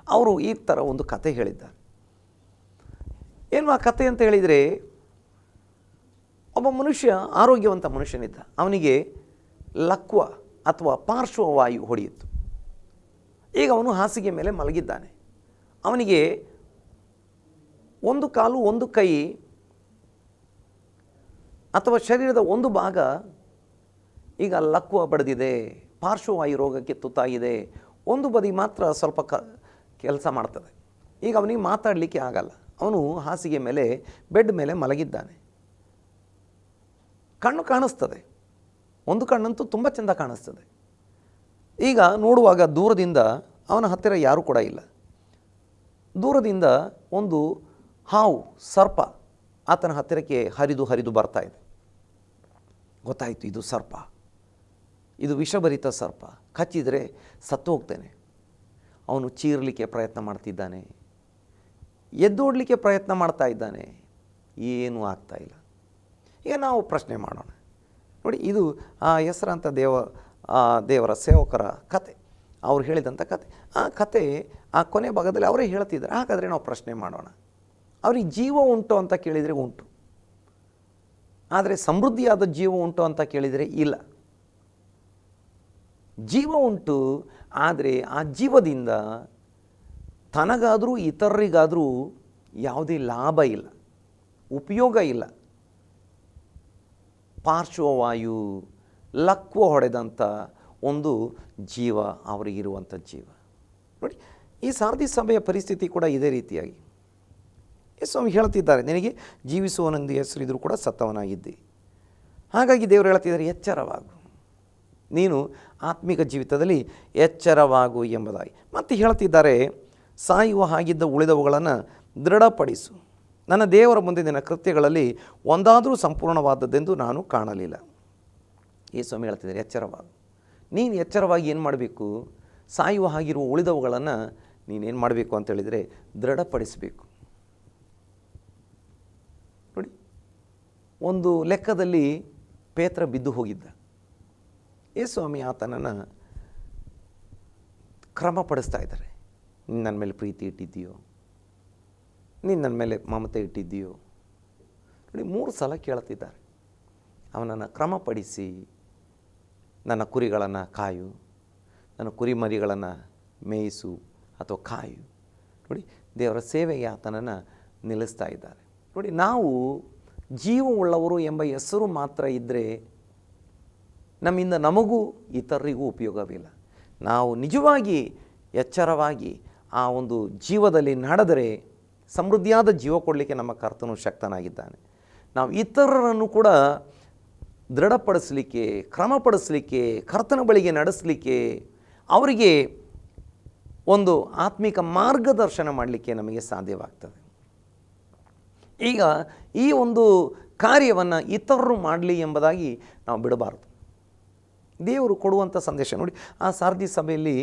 ಅವರು ಈ ಥರ ಒಂದು ಕತೆ ಹೇಳಿದ್ದಾರೆ. ಏನು ಆ ಕತೆ ಅಂತ ಹೇಳಿದರೆ, ಒಬ್ಬ ಮನುಷ್ಯ, ಆರೋಗ್ಯವಂತ ಮನುಷ್ಯನಿದ್ದ. ಅವನಿಗೆ ಲಕ್ವ ಅಥವಾ ಪಾರ್ಶ್ವವಾಯು ಹೊಡೆಯಿತು. ಈಗ ಅವನು ಹಾಸಿಗೆ ಮೇಲೆ ಮಲಗಿದ್ದಾನೆ. ಅವನಿಗೆ ಒಂದು ಕಾಲು, ಒಂದು ಕೈ ಅಥವಾ ಶರೀರದ ಒಂದು ಭಾಗ ಈಗ ಲಕ್ವ ಬಡಿದಿದೆ, ಪಾರ್ಶ್ವವಾಯು ರೋಗಕ್ಕೆ ತುತ್ತಾಗಿದೆ. ಒಂದು ಬದಿ ಮಾತ್ರ ಸ್ವಲ್ಪ ಕೆಲಸ ಮಾಡ್ತದೆ. ಈಗ ಅವನಿಗೆ ಮಾತಾಡಲಿಕ್ಕೆ ಆಗಲ್ಲ. ಅವನು ಹಾಸಿಗೆ ಮೇಲೆ, ಬೆಡ್ ಮೇಲೆ ಮಲಗಿದ್ದಾನೆ. ಕಣ್ಣು ಕಾಣಿಸ್ತದೆ, ಒಂದು ಕಣ್ಣಂತೂ ತುಂಬ ಚೆಂದ ಕಾಣಿಸ್ತದೆ. ಈಗ ನೋಡುವಾಗ ದೂರದಿಂದ ಅವನ ಹತ್ತಿರ ಯಾರೂ ಕೂಡ ಇಲ್ಲ. ದೂರದಿಂದ ಒಂದು ಹಾವು, ಸರ್ಪ ಆತನ ಹತ್ತಿರಕ್ಕೆ ಹರಿದು ಬರ್ತಾ ಇದೆ. ಗೊತ್ತಾಯಿತು, ಇದು ಸರ್ಪ, ಇದು ವಿಷಭರಿತ ಸರ್ಪ, ಕಚ್ಚಿದರೆ ಸತ್ತು ಹೋಗ್ತೇನೆ. ಅವನು ಚೀರಲಿಕ್ಕೆ ಪ್ರಯತ್ನ ಮಾಡ್ತಿದ್ದಾನೆ, ಎದ್ದೋಡಲಿಕ್ಕೆ ಪ್ರಯತ್ನ ಮಾಡ್ತಾ ಇದ್ದಾನೆ, ಏನೂ ಆಗ್ತಾ ಇಲ್ಲ. ಈಗ ನಾವು ಪ್ರಶ್ನೆ ಮಾಡೋಣ. ನೋಡಿ, ಇದು ಆ ಹೆಸರಂತ ದೇವರ ಸೇವಕರ ಕತೆ, ಅವ್ರು ಹೇಳಿದಂಥ ಕತೆ. ಆ ಕತೆ ಆ ಕೊನೆ ಭಾಗದಲ್ಲಿ ಅವರೇ ಹೇಳ್ತಿದ್ದಾರೆ. ಹಾಗಾದರೆ ನಾವು ಪ್ರಶ್ನೆ ಮಾಡೋಣ, ಅವ್ರಿಗೆ ಜೀವ ಉಂಟು ಅಂತ ಕೇಳಿದರೆ ಉಂಟು, ಆದರೆ ಸಮೃದ್ಧಿಯಾದ ಜೀವ ಉಂಟು ಅಂತ ಕೇಳಿದರೆ ಇಲ್ಲ. ಜೀವ ಉಂಟು, ಆದರೆ ಆ ಜೀವದಿಂದ ತನಗಾದರೂ ಇತರರಿಗಾದರೂ ಯಾವುದೇ ಲಾಭ ಇಲ್ಲ, ಉಪಯೋಗ ಇಲ್ಲ. ಪಾರ್ಶ್ವವಾಯು, ಲಕ್ವ ಹೊಡೆದಂಥ ಒಂದು ಜೀವ, ಅವರಿಗಿರುವಂಥ ಜೀವ. ನೋಡಿ, ಈ ಸಾರ್ದಿ ಸಭೆಯ ಪರಿಸ್ಥಿತಿ ಕೂಡ ಇದೇ ರೀತಿಯಾಗಿ ಯೇಸು ಹೇಳ್ತಿದ್ದಾರೆ, ನಿನಗೆ ಜೀವಿಸುವನೆಂದು ಹೆಸರಿದ್ರೂ ಕೂಡ ಸತ್ತವನಾಗಿದ್ದಿ. ಹಾಗಾಗಿ ದೇವರು ಹೇಳ್ತಿದ್ದಾರೆ, ಎಚ್ಚರವಾಗು, ನೀನು ಆತ್ಮಿಕ ಜೀವಿತದಲ್ಲಿ ಎಚ್ಚರವಾಗು ಎಂಬುದಾಗಿ. ಮತ್ತು ಹೇಳ್ತಿದ್ದಾರೆ, ಸಾಯುವ ಹಾಗಿದ್ದ ಉಳಿದವುಗಳನ್ನು ದೃಢಪಡಿಸು. ನನ್ನ ದೇವರ ಮುಂದೆ ನಿನ್ನ ಕೃತ್ಯಗಳಲ್ಲಿ ಒಂದಾದರೂ ಸಂಪೂರ್ಣವಾದದ್ದೆಂದು ನಾನು ಕಾಣಲಿಲ್ಲ. ಯೇಸು ಹೇಳ್ತಿದ್ದಾರೆ, ಎಚ್ಚರವಾಗು. ನೀನು ಎಚ್ಚರವಾಗಿ ಏನು ಮಾಡಬೇಕು? ಸಾಯುವ ಹಾಗಿರುವ ಉಳಿದವುಗಳನ್ನು ನೀನೇನು ಮಾಡಬೇಕು ಅಂತೇಳಿದರೆ ದೃಢಪಡಿಸಬೇಕು. ನೋಡಿ, ಒಂದು ಲೆಕ್ಕದಲ್ಲಿ ಪೇತ್ರ ಬಿದ್ದು ಹೋಗಿದ್ದ. ಯೇಸು ಆತನನ್ನು ಕ್ರಮಪಡಿಸ್ತಾ ಇದ್ದಾರೆ. ನೀನು ನನ್ನ ಮೇಲೆ ಪ್ರೀತಿ ಇಟ್ಟಿದ್ದೀಯೋ, ನೀನು ನನ್ನ ಮೇಲೆ ಮಮತೆ ಇಟ್ಟಿದ್ದೀಯೋ. ನೋಡಿ, 3 ಸಲ ಕೇಳ್ತಿದ್ದಾರೆ. ಅವನನ್ನು ಕ್ರಮಪಡಿಸಿ, ನನ್ನ ಕುರಿಗಳನ್ನು ಕಾಯು, ನನ್ನ ಕುರಿಮರಿಗಳನ್ನು ಮೇಯಿಸು ಅಥವಾ ಕಾಯು. ನೋಡಿ, ದೇವರ ಸೇವೆಗೆ ಆತನನ್ನು ನಿಲ್ಲಿಸ್ತಾ ಇದ್ದಾರೆ. ನೋಡಿ, ನಾವು ಜೀವವುಳ್ಳವರು ಎಂಬ ಹೆಸರು ಮಾತ್ರ ಇದ್ದರೆ ನಮ್ಮಿಂದ ನಮಗೂ ಇತರರಿಗೂ ಉಪಯೋಗವಿಲ್ಲ. ನಾವು ನಿಜವಾಗಿ ಎಚ್ಚರವಾಗಿ ಆ ಒಂದು ಜೀವದಲ್ಲಿ ನಡೆದರೆ ಸಮೃದ್ಧಿಯಾದ ಜೀವ ಕೊಡಲಿಕ್ಕೆ ನಮ್ಮ ಕರ್ತನು ಶಕ್ತನಾಗಿದ್ದಾನೆ. ನಾವು ಇತರರನ್ನು ಕೂಡ ದೃಢಪಡಿಸಲಿಕ್ಕೆ, ಕ್ರಮಪಡಿಸಲಿಕ್ಕೆ, ಕರ್ತನ ಬಳಿಗೆ ನಡೆಸಲಿಕ್ಕೆ, ಅವರಿಗೆ ಒಂದು ಆತ್ಮಿಕ ಮಾರ್ಗದರ್ಶನ ಮಾಡಲಿಕ್ಕೆ ನಮಗೆ ಸಾಧ್ಯವಾಗ್ತದೆ. ಈಗ ಈ ಒಂದು ಕಾರ್ಯವನ್ನು ಇತರರು ಮಾಡಲಿ ಎಂಬುದಾಗಿ ನಾವು ಬಿಡಬಾರ್ದು. ದೇವರು ಕೊಡುವಂಥ ಸಂದೇಶ ನೋಡಿ, ಆ ಸಾರ್ದಿ ಸಭೆಯಲ್ಲಿ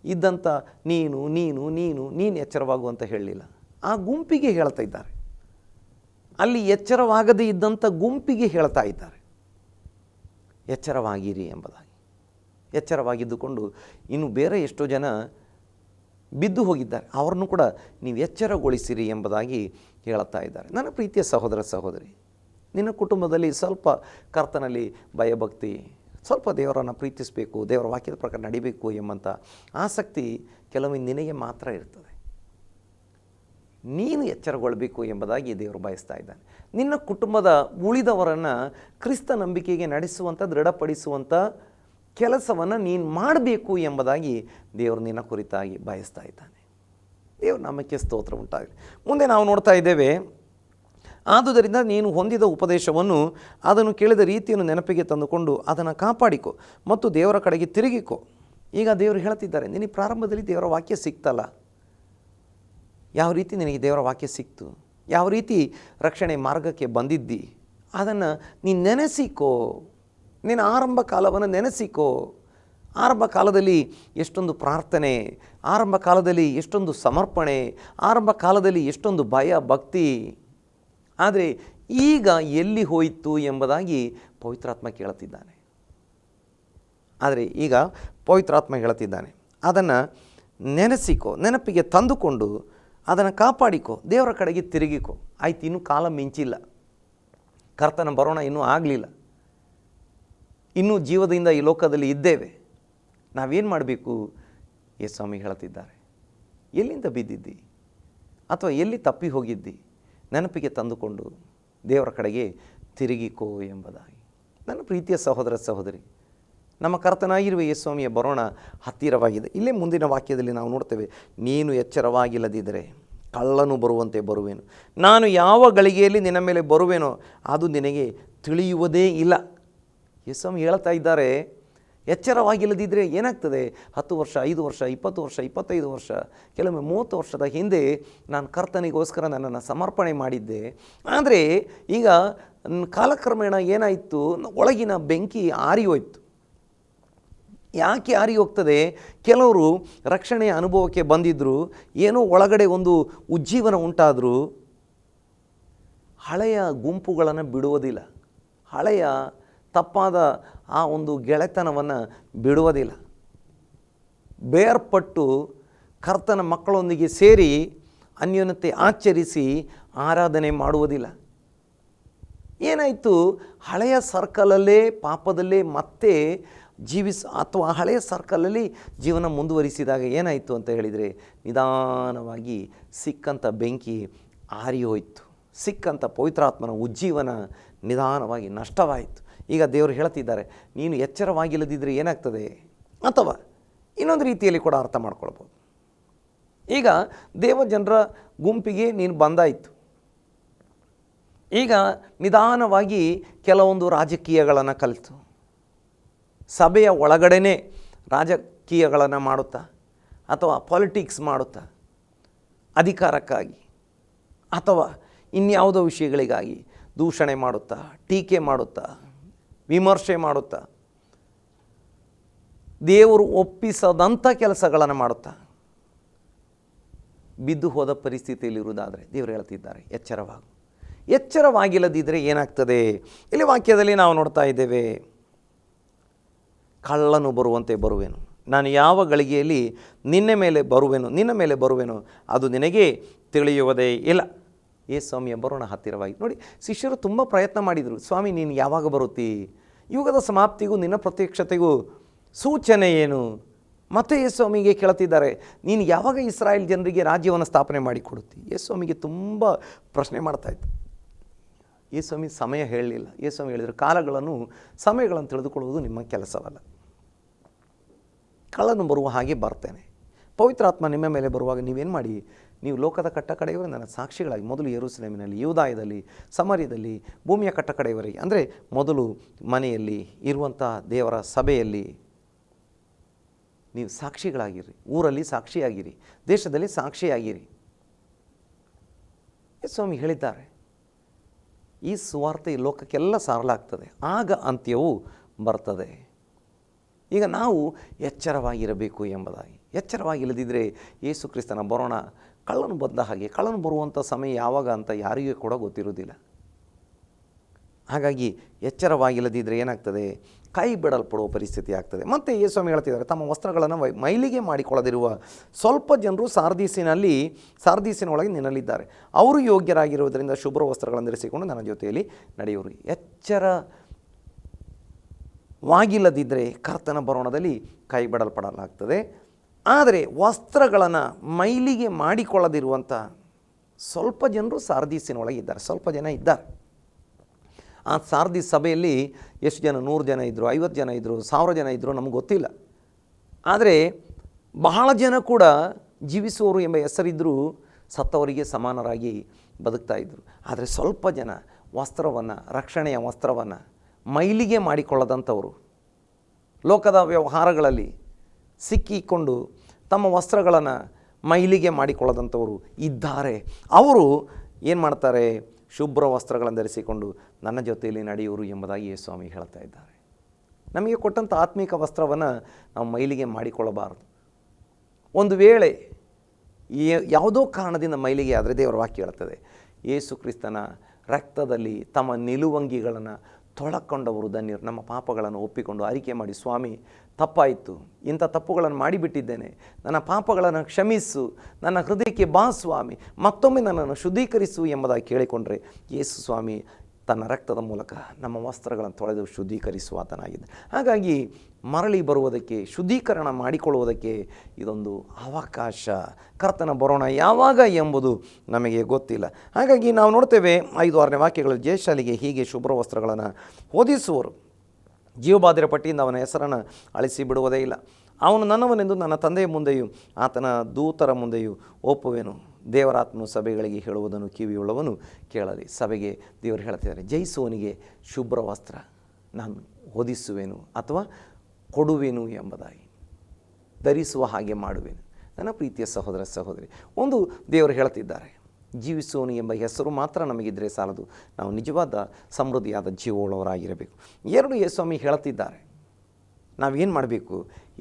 ಇದ್ದಂಥ ನೀನು ಎಚ್ಚರವಾಗುವಂತ ಹೇಳಲಿಲ್ಲ, ಆ ಗುಂಪಿಗೆ ಹೇಳ್ತಾ ಇದ್ದಾರೆ. ಅಲ್ಲಿ ಎಚ್ಚರವಾಗದೇ ಇದ್ದಂಥ ಗುಂಪಿಗೆ ಹೇಳ್ತಾ ಇದ್ದಾರೆ, ಎಚ್ಚರವಾಗಿರಿ ಎಂಬುದಾಗಿ. ಎಚ್ಚರವಾಗಿದ್ದುಕೊಂಡು ಇನ್ನು ಬೇರೆ ಎಷ್ಟೋ ಜನ ಬಿದ್ದು ಹೋಗಿದ್ದಾರೆ, ಅವರನ್ನು ಕೂಡ ನೀವು ಎಚ್ಚರಗೊಳಿಸಿರಿ ಎಂಬುದಾಗಿ ಹೇಳುತ್ತಾ ಇದ್ದಾರೆ. ನನ್ನ ಪ್ರೀತಿಯ ಸಹೋದರ ಸಹೋದರಿ, ನಿನ್ನ ಕುಟುಂಬದಲ್ಲಿ ಸ್ವಲ್ಪ ಕರ್ತನಲ್ಲಿ ಭಯಭಕ್ತಿ, ಸ್ವಲ್ಪ ದೇವರನ್ನು ಪ್ರೀತಿಸಬೇಕು, ದೇವರ ವಾಕ್ಯದ ಪ್ರಕಾರ ನಡಿಬೇಕು ಎಂಬಂಥ ಆಸಕ್ತಿ ಕೆಲವೊಮ್ಮೆ ನಿನಗೆ ಮಾತ್ರ ಇರ್ತದೆ. ನೀನು ಎಚ್ಚರಗೊಳ್ಳಬೇಕು ಎಂಬುದಾಗಿ ದೇವರು ಬಯಸ್ತಾ ಇದ್ದಾನೆ. ನಿನ್ನ ಕುಟುಂಬದ ಉಳಿದವರನ್ನು ಕ್ರಿಸ್ತ ನಂಬಿಕೆಗೆ ನಡೆಸುವಂಥ, ದೃಢಪಡಿಸುವಂಥ ಕೆಲಸವನ್ನು ನೀನು ಮಾಡಬೇಕು ಎಂಬುದಾಗಿ ದೇವರು ನಿನ್ನ ಕುರಿತಾಗಿ ಬಯಸ್ತಾ ಇದ್ದಾನೆ. ದೇವರು ನಾಮಕ್ಕೆ ಸ್ತೋತ್ರ ಉಂಟಾಗಲಿ. ಮುಂದೆ ನಾವು ನೋಡ್ತಾ ಇದ್ದೇವೆ, ಆದುದರಿಂದ ನೀನು ಹೊಂದಿದ ಉಪದೇಶವನ್ನು, ಅದನ್ನು ಕೇಳಿದ ರೀತಿಯನ್ನು ನೆನಪಿಗೆ ತಂದುಕೊಂಡು ಅದನ್ನು ಕಾಪಾಡಿಕೊ ಮತ್ತು ದೇವರ ಕಡೆಗೆ ತಿರುಗಿಕೊ. ಈಗ ದೇವರು ಹೇಳ್ತಿದ್ದಾರೆ, ನಿನಗೆ ಪ್ರಾರಂಭದಲ್ಲಿ ದೇವರ ವಾಕ್ಯ ಸಿಕ್ತಲ್ಲ, ಯಾವ ರೀತಿ ನಿನಗೆ ದೇವರ ವಾಕ್ಯ ಸಿಕ್ತು, ಯಾವ ರೀತಿ ರಕ್ಷಣೆ ಮಾರ್ಗಕ್ಕೆ ಬಂದಿದ್ದಿ, ಅದನ್ನು ನೀನು ನೆನೆಸಿಕೋ. ನಿನ್ನ ಆರಂಭ ಕಾಲವನ್ನು ನೆನೆಸಿಕೋ. ಆರಂಭ ಕಾಲದಲ್ಲಿ ಎಷ್ಟೊಂದು ಪ್ರಾರ್ಥನೆ, ಆರಂಭ ಕಾಲದಲ್ಲಿ ಎಷ್ಟೊಂದು ಸಮರ್ಪಣೆ, ಆರಂಭ ಕಾಲದಲ್ಲಿ ಎಷ್ಟೊಂದು ಭಯ ಭಕ್ತಿ, ಆದರೆ ಈಗ ಎಲ್ಲಿ ಹೋಯಿತು ಎಂಬುದಾಗಿ ಪವಿತ್ರಾತ್ಮ ಕೇಳುತ್ತಿದ್ದಾನೆ. ಆದರೆ ಈಗ ಪವಿತ್ರಾತ್ಮ ಹೇಳುತ್ತಿದ್ದಾನೆ, ಅದನ್ನು ನೆನೆಸಿಕೋ, ನೆನಪಿಗೆ ತಂದುಕೊಂಡು ಅದನ್ನು ಕಾಪಾಡಿಕೋ, ದೇವರ ಕಡೆಗೆ ತಿರುಗಿಕೋ. ಆಯ್ತು, ಇನ್ನೂ ಕಾಲ ಮಿಂಚಿಲ್ಲ, ಕರ್ತನ ಬರೋಣ ಇನ್ನೂ ಆಗಲಿಲ್ಲ, ಇನ್ನೂ ಜೀವದಿಂದ ಈ ಲೋಕದಲ್ಲಿ ಇದ್ದೇವೆ. ನಾವೇನು ಮಾಡಬೇಕು? ಯೇಸು ಹೇಳ್ತಿದ್ದಾರೆ, ಎಲ್ಲಿಂದ ಬಿದ್ದಿದ್ದಿ ಅಥವಾ ಎಲ್ಲಿ ತಪ್ಪಿ ಹೋಗಿದ್ದಿ, ನೆನಪಿಗೆ ತಂದುಕೊಂಡು ದೇವರ ಕಡೆಗೆ ತಿರುಗಿಕೋ ಎಂಬುದಾಗಿ. ನನ್ನ ಪ್ರೀತಿಯ ಸಹೋದರ ಸಹೋದರಿ, ನಮ್ಮ ಕರ್ತನಾಗಿರುವ ಯೇಸುವಿಯ ಬರೋಣ ಹತ್ತಿರವಾಗಿದೆ. ಇಲ್ಲೇ ಮುಂದಿನ ವಾಕ್ಯದಲ್ಲಿ ನಾವು ನೋಡ್ತೇವೆ, ನೀನು ಎಚ್ಚರವಾಗಿಲ್ಲದಿದ್ದರೆ ಕಳ್ಳನು ಬರುವಂತೆ ಬರುವೆನು, ನಾನು ಯಾವ ಗಳಿಗೆಯಲ್ಲಿ ನಿನ್ನ ಮೇಲೆ ಬರುವೆನೋ ಅದು ನಿನಗೆ ತಿಳಿಯುವುದೇ ಇಲ್ಲ. ಯೇಸು ಹೇಳ್ತಾ ಇದ್ದಾರೆ, ಎಚ್ಚರವಾಗಿಲ್ಲದಿದ್ದರೆ ಏನಾಗ್ತದೆ? 10 ವರ್ಷ, 5 ವರ್ಷ, 20 ವರ್ಷ, 25 ವರ್ಷ, ಕೆಲವೊಮ್ಮೆ 30 ವರ್ಷದ ಹಿಂದೆ ನಾನು ಕರ್ತನಿಗೋಸ್ಕರ ನನ್ನನ್ನು ಸಮರ್ಪಣೆ ಮಾಡಿದ್ದೆ. ಆದರೆ ಈಗ ಕಾಲಕ್ರಮೇಣ ಏನಾಯಿತು, ಒಳಗಿನ ಬೆಂಕಿ ಆರಿ ಹೋಯ್ತು. ಯಾಕೆ ಆರಿ ಹೋಗ್ತದೆ? ಕೆಲವರು ರಕ್ಷಣೆಯ ಅನುಭವಕ್ಕೆ ಬಂದಿದ್ದರು, ಏನೋ ಒಳಗಡೆ ಒಂದು ಉಜ್ಜೀವನ ಉಂಟಾದರೂ ಹಳೆಯ ಗುಂಪುಗಳನ್ನು ಬಿಡುವುದಿಲ್ಲ, ಹಳೆಯ ತಪ್ಪಾದ ಆ ಒಂದು ಗೆಳೆತನವನ್ನು ಬಿಡುವುದಿಲ್ಲ. ಬೇರ್ಪಟ್ಟು ಕರ್ತನ ಮಕ್ಕಳೊಂದಿಗೆ ಸೇರಿ ಅನ್ಯೋನ್ಯತೆ ಆಚರಿಸಿ ಆರಾಧನೆ ಮಾಡುವುದಿಲ್ಲ. ಏನಾಯಿತು? ಹಳೆಯ ಸರ್ಕಲಲ್ಲೇ ಪಾಪದಲ್ಲೇ ಮತ್ತೆ ಅಥವಾ ಹಳೆಯ ಸರ್ಕಲಲ್ಲಿ ಜೀವನ ಮುಂದುವರಿಸಿದಾಗ ಏನಾಯಿತು ಅಂತ ಹೇಳಿದರೆ, ನಿಧಾನವಾಗಿ ಸಿಕ್ಕಂಥ ಬೆಂಕಿ ಆರಿ ಹೋಯಿತು, ಸಿಕ್ಕಂಥ ಪವಿತ್ರಾತ್ಮನ ಉಜ್ಜೀವನ ನಿಧಾನವಾಗಿ ನಷ್ಟವಾಯಿತು. ಈಗ ದೇವರು ಹೇಳ್ತಿದ್ದಾರೆ, ನೀನು ಎಚ್ಚರವಾಗಿಲ್ಲದಿದ್ದರೆ ಏನಾಗ್ತದೆ? ಅಥವಾ ಇನ್ನೊಂದು ರೀತಿಯಲ್ಲಿ ಕೂಡ ಅರ್ಥ ಮಾಡ್ಕೊಳ್ಬೋದು. ಈಗ ದೇವಜನರ ಗುಂಪಿಗೆ ನೀನು ಬಂದಾಯಿತು. ಈಗ ನಿಧಾನವಾಗಿ ಕೆಲವೊಂದು ರಾಜಕೀಯಗಳನ್ನು ಕಲಿತು ಸಭೆಯ ಒಳಗಡೆನೇ ರಾಜಕೀಯಗಳನ್ನು ಮಾಡುತ್ತಾ ಅಥವಾ ಪಾಲಿಟಿಕ್ಸ್ ಮಾಡುತ್ತಾ ಅಧಿಕಾರಕ್ಕಾಗಿ ಅಥವಾ ಇನ್ಯಾವುದೋ ವಿಷಯಗಳಿಗಾಗಿ ದೂಷಣೆ ಮಾಡುತ್ತಾ, ಟೀಕೆ ಮಾಡುತ್ತಾ, ವಿಮರ್ಶೆ ಮಾಡುತ್ತಾ, ದೇವರು ಒಪ್ಪಿಸದಂಥ ಕೆಲಸಗಳನ್ನು ಮಾಡುತ್ತಾ ಬಿದ್ದು ಹೋದ ಪರಿಸ್ಥಿತಿಯಲ್ಲಿರುವುದಾದರೆ ದೇವರು ಹೇಳ್ತಿದ್ದಾರೆ, ಎಚ್ಚರವಾಗಿಲ್ಲದಿದ್ದರೆ ಏನಾಗ್ತದೆ? ಇಲ್ಲಿ ವಾಕ್ಯದಲ್ಲಿ ನಾವು ನೋಡ್ತಾ ಇದ್ದೇವೆ, ಕಳ್ಳನು ಬರುವಂತೆ ಬರುವೆನು, ನಾನು ಯಾವ ಗಳಿಗೆಯಲ್ಲಿ ನಿನ್ನ ಮೇಲೆ ಬರುವೆನು ಅದು ನಿನಗೆ ತಿಳಿಯುವುದೇ ಇಲ್ಲ. ಸ್ವಾಮಿಯ ಬರೋಣ ಹತ್ತಿರವಾಗಿ. ನೋಡಿ, ಶಿಷ್ಯರು ತುಂಬ ಪ್ರಯತ್ನ ಮಾಡಿದರು, ಸ್ವಾಮಿ ನೀನು ಯಾವಾಗ ಬರುತ್ತಿ? ಯುಗದ ಸಮಾಪ್ತಿಗೂ ನಿನ್ನ ಪ್ರತ್ಯಕ್ಷತೆಗೂ ಸೂಚನೆ ಏನು? ಮತ್ತೆ ಸ್ವಾಮಿಗೆ ಕೇಳ್ತಿದ್ದಾರೆ, ನೀನು ಯಾವಾಗ ಇಸ್ರಾಯೇಲ್ ಜನರಿಗೆ ರಾಜ್ಯವನ್ನು ಸ್ಥಾಪನೆ ಮಾಡಿಕೊಡುತ್ತಿ? ಸ್ವಾಮಿಗೆ ತುಂಬ ಪ್ರಶ್ನೆ ಮಾಡ್ತಾಯಿತ್ತು. ಸ್ವಾಮಿ ಸಮಯ ಹೇಳಲಿಲ್ಲ. ಸ್ವಾಮಿ ಹೇಳಿದರು, ಸಮಯಗಳನ್ನು ತಿಳಿದುಕೊಳ್ಳುವುದು ನಿಮ್ಮ ಕೆಲಸವಲ್ಲ. ಕಳ್ಳನು ಬರುವ ಹಾಗೆ ಬರ್ತೇನೆ, ಪವಿತ್ರಾತ್ಮ ನಿಮ್ಮ ಮೇಲೆ ಬರುವಾಗ ನೀವೇನು ಮಾಡಿ, ನೀವು ಲೋಕದ ಕಟ್ಟಕಡೆಯವರು ನನ್ನ ಸಾಕ್ಷಿಗಳಾಗಿ, ಮೊದಲು ಯೆರೂಸಲೇಮಿನಲ್ಲಿ, ಯೂದಾಯದಲ್ಲಿ, ಸಮಾರ್ಯದಲ್ಲಿ, ಭೂಮಿಯ ಕಟ್ಟಕಡೆಯವರೆಗೆ, ಅಂದರೆ ಮೊದಲು ಮನೆಯಲ್ಲಿ ಇರುವಂಥ ದೇವರ ಸಭೆಯಲ್ಲಿ ನೀವು ಸಾಕ್ಷಿಗಳಾಗಿರಿ, ಊರಲ್ಲಿ ಸಾಕ್ಷಿಯಾಗಿರಿ, ದೇಶದಲ್ಲಿ ಸಾಕ್ಷಿಯಾಗಿರಿ. ಸ್ವಾಮಿ ಹೇಳಿದ್ದಾರೆ, ಈ ಸುವಾರ್ತೆ ಈ ಲೋಕಕ್ಕೆಲ್ಲ ಸಾರಲಾಗ್ತದೆ, ಆಗ ಅಂತ್ಯವು ಬರ್ತದೆ. ಈಗ ನಾವು ಎಚ್ಚರವಾಗಿರಬೇಕು ಎಂಬುದಾಗಿ. ಎಚ್ಚರವಾಗಿಲ್ಲದಿದ್ದರೆ ಯೇಸು ಕ್ರಿಸ್ತನ ಬರೋಣ ಕಳ್ಳನು ಬಂದ ಹಾಗೆ. ಕಳ್ಳನು ಬರುವಂಥ ಸಮಯ ಯಾವಾಗ ಅಂತ ಯಾರಿಗೂ ಕೂಡ ಗೊತ್ತಿರುವುದಿಲ್ಲ. ಹಾಗಾಗಿ ಎಚ್ಚರವಾಗಿಲ್ಲದಿದ್ದರೆ ಏನಾಗ್ತದೆ? ಕೈ ಬಿಡಲ್ಪಡುವ ಪರಿಸ್ಥಿತಿ ಆಗ್ತದೆ. ಮತ್ತು ಯೇಸು ಸ್ವಾಮಿ ಹೇಳ್ತಿದ್ದಾರೆ, ತಮ್ಮ ವಸ್ತ್ರಗಳನ್ನು ಮೈಲಿಗೆ ಮಾಡಿಕೊಳ್ಳದಿರುವ ಸ್ವಲ್ಪ ಜನರು ಸಾರ್ದೀಸಿನೊಳಗೆ ನಿನ್ನಲ್ಲಿದ್ದಾರೆ, ಅವರು ಯೋಗ್ಯರಾಗಿರುವುದರಿಂದ ಶುಭ್ರ ವಸ್ತ್ರಗಳನ್ನು ಧರಿಸಿಕೊಂಡು ನನ್ನ ಜೊತೆಯಲ್ಲಿ ನಡೆಯುವರು. ಎಚ್ಚರವಾಗಿಲ್ಲದಿದ್ದರೆ ಕರ್ತನ ಬರೋಣದಲ್ಲಿ ಕೈ ಬಿಡಲ್ಪಡಲಾಗ್ತದೆ. ಆದರೆ ವಸ್ತ್ರಗಳನ್ನು ಮೈಲಿಗೆ ಮಾಡಿಕೊಳ್ಳದಿರುವಂಥ ಸ್ವಲ್ಪ ಜನರು ಸಾರ್ದೀಸಿನೊಳಗೆ ಇದ್ದಾರೆ, ಸ್ವಲ್ಪ ಜನ ಇದ್ದಾರೆ. ಆ ಸಾರ್ದಿ ಸಭೆಯಲ್ಲಿ ಎಷ್ಟು ಜನ? 100 ಜನ ಇದ್ದರು, 50 ಜನ ಇದ್ದರು, 1000 ಜನ ಇದ್ದರು, ನಮಗೆ ಗೊತ್ತಿಲ್ಲ. ಆದರೆ ಬಹಳ ಜನ ಕೂಡ ಜೀವಿಸುವವರು ಎಂಬ ಹೆಸರಿದ್ದರೂ ಸತ್ತವರಿಗೆ ಸಮಾನರಾಗಿ ಬದುಕ್ತಾ ಇದ್ದರು. ಆದರೆ ಸ್ವಲ್ಪ ಜನ ರಕ್ಷಣೆಯ ವಸ್ತ್ರವನ್ನು ಮೈಲಿಗೆ ಮಾಡಿಕೊಳ್ಳದಂಥವರು, ಲೋಕದ ವ್ಯವಹಾರಗಳಲ್ಲಿ ಸಿಕ್ಕಿಕೊಂಡು ತಮ್ಮ ವಸ್ತ್ರಗಳನ್ನು ಮೈಲಿಗೆ ಮಾಡಿಕೊಳ್ಳದಂಥವರು ಇದ್ದಾರೆ. ಅವರು ಏನು ಮಾಡ್ತಾರೆ? ಶುಭ್ರ ವಸ್ತ್ರಗಳನ್ನು ಧರಿಸಿಕೊಂಡು ನನ್ನ ಜೊತೆಯಲ್ಲಿ ನಡೆಯುವರು ಎಂಬುದಾಗಿ ಯೇಸು ಸ್ವಾಮಿ ಹೇಳ್ತಾ ಇದ್ದಾರೆ. ನಮಗೆ ಕೊಟ್ಟಂಥ ಆತ್ಮಿಕ ವಸ್ತ್ರವನ್ನು ನಾವು ಮೈಲಿಗೆ ಮಾಡಿಕೊಳ್ಳಬಾರದು. ಒಂದು ವೇಳೆ ಯಾವುದೋ ಕಾರಣದಿಂದ ಮೈಲಿಗೆ ಆದರೆ ದೇವರ ವಾಕ್ಯ ಹೇಳ್ತದೆ, ಯೇಸು ಕ್ರಿಸ್ತನ ರಕ್ತದಲ್ಲಿ ತಮ್ಮ ನಿಲುವಂಗಿಗಳನ್ನು ತೊಳಕೊಂಡವರು ಧನ್ಯರು. ನಮ್ಮ ಪಾಪಗಳನ್ನು ಒಪ್ಪಿಕೊಂಡು ಅರಿಕೆ ಮಾಡಿ, ಸ್ವಾಮಿ ತಪ್ಪಾಯಿತು, ಇಂಥ ತಪ್ಪುಗಳನ್ನು ಮಾಡಿಬಿಟ್ಟಿದ್ದೇನೆ, ನನ್ನ ಪಾಪಗಳನ್ನು ಕ್ಷಮಿಸು, ನನ್ನ ಹೃದಯಕ್ಕೆ ಬಾ ಸ್ವಾಮಿ, ಮತ್ತೊಮ್ಮೆ ನನ್ನನ್ನು ಶುದ್ಧೀಕರಿಸು ಎಂಬುದಾಗಿ ಕೇಳಿಕೊಂಡ್ರೆ ಯೇಸು ಸ್ವಾಮಿ ತನ್ನ ರಕ್ತದ ಮೂಲಕ ನಮ್ಮ ವಸ್ತ್ರಗಳನ್ನು ತೊಳೆದು ಶುದ್ಧೀಕರಿಸುವಾತನಾಗಿದೆ. ಹಾಗಾಗಿ ಮರಳಿ ಬರುವುದಕ್ಕೆ, ಶುದ್ಧೀಕರಣ ಮಾಡಿಕೊಳ್ಳುವುದಕ್ಕೆ ಇದೊಂದು ಅವಕಾಶ. ಕರ್ತನ ಬರೋಣ ಯಾವಾಗ ಎಂಬುದು ನಮಗೆ ಗೊತ್ತಿಲ್ಲ. ಹಾಗಾಗಿ ನಾವು ನೋಡ್ತೇವೆ 5-6ನೇ ವಾಕ್ಯಗಳಲ್ಲಿ, ಜಯಶಾಲಿಗೆ ಹೀಗೆ ಶುಭ್ರ ವಸ್ತ್ರಗಳನ್ನು ಹೊದಿಸುವರು, ಜೀವಬಾಧ್ಯರ ಪಟ್ಟಿಯಿಂದ ಅವನ ಹೆಸರನ್ನು ಅಳಿಸಿ ಬಿಡುವುದೇ ಇಲ್ಲ. ಅವನು ನನ್ನವನೆಂದು ನನ್ನ ತಂದೆಯ ಮುಂದೆಯೂ ಆತನ ದೂತರ ಮುಂದೆಯೂ ಒಪ್ಪುವೆನು. ದೇವರಾತ್ಮನು ಸಭೆಗಳಿಗೆ ಹೇಳುವುದನ್ನು ಕಿವಿಯುಳ್ಳವನು ಕೇಳಲಿ. ಸಭೆಗೆ ದೇವರು ಹೇಳ್ತಿದ್ದಾರೆ, ಜಯಿಸುವನಿಗೆ ಶುಭ್ರ ವಸ್ತ್ರ ನಾನು ಹೊದಿಸುವೆನು ಅಥವಾ ಕೊಡುವೆನು ಎಂಬುದಾಗಿ, ಧರಿಸುವ ಹಾಗೆ ಮಾಡುವೆನು. ನನ್ನ ಪ್ರೀತಿಯ ಸಹೋದರ ಸಹೋದರಿ, ಒಂದು ದೇವರು ಹೇಳ್ತಿದ್ದಾರೆ, ಜೀವಿಸುವನು ಎಂಬ ಹೆಸರು ಮಾತ್ರ ನಮಗಿದ್ರೆ ಸಾಲದು, ನಾವು ನಿಜವಾದ ಸಮೃದ್ಧಿಯಾದ ಜೀವವುಳ್ಳವರಾಗಿರಬೇಕು. 2 ಯೇಸು ಸ್ವಾಮಿ ಹೇಳ್ತಿದ್ದಾರೆ, ನಾವೇನು ಮಾಡಬೇಕು?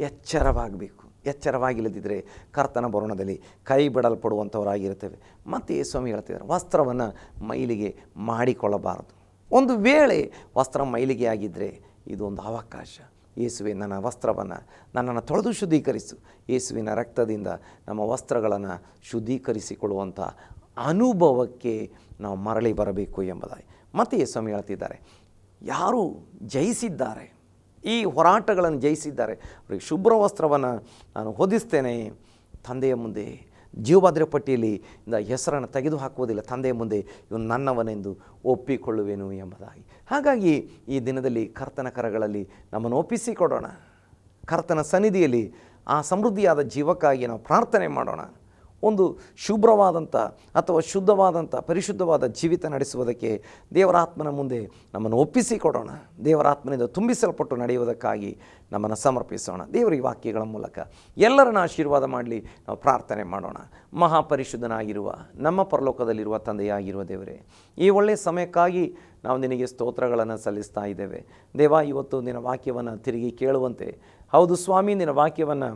ಎಚ್ಚರವಾಗಬೇಕು. ಎಚ್ಚರವಾಗಿಲ್ಲದಿದ್ದರೆ ಕರ್ತನ ಬರೋಣದಲ್ಲಿ ಕೈ ಬಿಡಲ್ಪಡುವಂಥವರಾಗಿರ್ತೇವೆ. ಮತ್ತು ಯೇಸು ಸ್ವಾಮಿ ಹೇಳ್ತಿದ್ದಾರೆ, ವಸ್ತ್ರವನ್ನು ಮೈಲಿಗೆ ಮಾಡಿಕೊಳ್ಳಬಾರದು. ಒಂದು ವೇಳೆ ವಸ್ತ್ರ ಮೈಲಿಗೆ ಆಗಿದ್ದರೆ ಇದೊಂದು ಅವಕಾಶ. ಯೇಸುವೆ, ನನ್ನ ವಸ್ತ್ರವನ್ನು ನನ್ನನ್ನು ತೊಳೆದು ಶುದ್ಧೀಕರಿಸು. ಯೇಸುವಿನ ರಕ್ತದಿಂದ ನಮ್ಮ ವಸ್ತ್ರಗಳನ್ನು ಶುದ್ಧೀಕರಿಸಿಕೊಳ್ಳುವಂಥ ಅನುಭವಕ್ಕೆ ನಾವು ಮರಳಿ ಬರಬೇಕು ಎಂಬುದಾಗಿ ಮತ್ತು ಯೇಸು ಸ್ವಾಮಿ ಹೇಳ್ತಿದ್ದಾರೆ, ಯಾರು ಜಯಿಸಿದ್ದಾರೆ, ಈ ಹೋರಾಟಗಳನ್ನು ಜಯಿಸಿದ್ದಾರೆ, ಅವರಿಗೆ ಶುಭ್ರ ವಸ್ತ್ರವನ್ನು ನಾನು ಹೊದಿಸ್ತೇನೆ. ತಂದೆಯ ಮುಂದೆ ಜೀವಭಾದ್ರ ಪಟ್ಟಿಯಲ್ಲಿ ಹೆಸರನ್ನು ತೆಗೆದು ಹಾಕುವುದಿಲ್ಲ, ತಂದೆಯ ಮುಂದೆ ಇವನು ನನ್ನವನೆಂದು ಒಪ್ಪಿಕೊಳ್ಳುವೆನು ಎಂಬುದಾಗಿ. ಹಾಗಾಗಿ ಈ ದಿನದಲ್ಲಿ ಕರ್ತನ ಕರಗಳಲ್ಲಿ ನಮ್ಮನ್ನು ಒಪ್ಪಿಸಿಕೊಡೋಣ. ಕರ್ತನ ಸನ್ನಿಧಿಯಲ್ಲಿ ಆ ಸಮೃದ್ಧಿಯಾದ ಜೀವಕ್ಕಾಗಿ ನಾವು ಪ್ರಾರ್ಥನೆ ಮಾಡೋಣ. ಒಂದು ಶುಭ್ರವಾದಂಥ ಅಥವಾ ಶುದ್ಧವಾದಂಥ ಪರಿಶುದ್ಧವಾದ ಜೀವಿತ ನಡೆಸುವುದಕ್ಕೆ ದೇವರಾತ್ಮನ ಮುಂದೆ ನಮ್ಮನ್ನು ಒಪ್ಪಿಸಿಕೊಡೋಣ. ದೇವರಾತ್ಮನಿಂದ ತುಂಬಿಸಲ್ಪಟ್ಟು ನಡೆಯುವುದಕ್ಕಾಗಿ ನಮ್ಮನ್ನು ಸಮರ್ಪಿಸೋಣ. ದೇವರ ಈ ವಾಕ್ಯಗಳ ಮೂಲಕ ಎಲ್ಲರನ್ನ ಆಶೀರ್ವಾದ ಮಾಡಲಿ ನಾವು ಪ್ರಾರ್ಥನೆ ಮಾಡೋಣ. ಮಹಾಪರಿಶುದ್ಧನಾಗಿರುವ ನಮ್ಮ ಪರಲೋಕದಲ್ಲಿರುವ ತಂದೆಯಾಗಿರುವ ದೇವರೇ, ಈ ಒಳ್ಳೆಯ ಸಮಯಕ್ಕಾಗಿ ನಾವು ನಿನಗೆ ಸ್ತೋತ್ರಗಳನ್ನು ಸಲ್ಲಿಸ್ತಾ ಇದ್ದೇವೆ. ದೇವ, ಇವತ್ತು ನಿನ್ನ ವಾಕ್ಯವನ್ನು ತಿರುಗಿ ಕೇಳುವಂತೆ, ಹೌದು ಸ್ವಾಮಿ, ನಿನ್ನ ವಾಕ್ಯವನ್ನು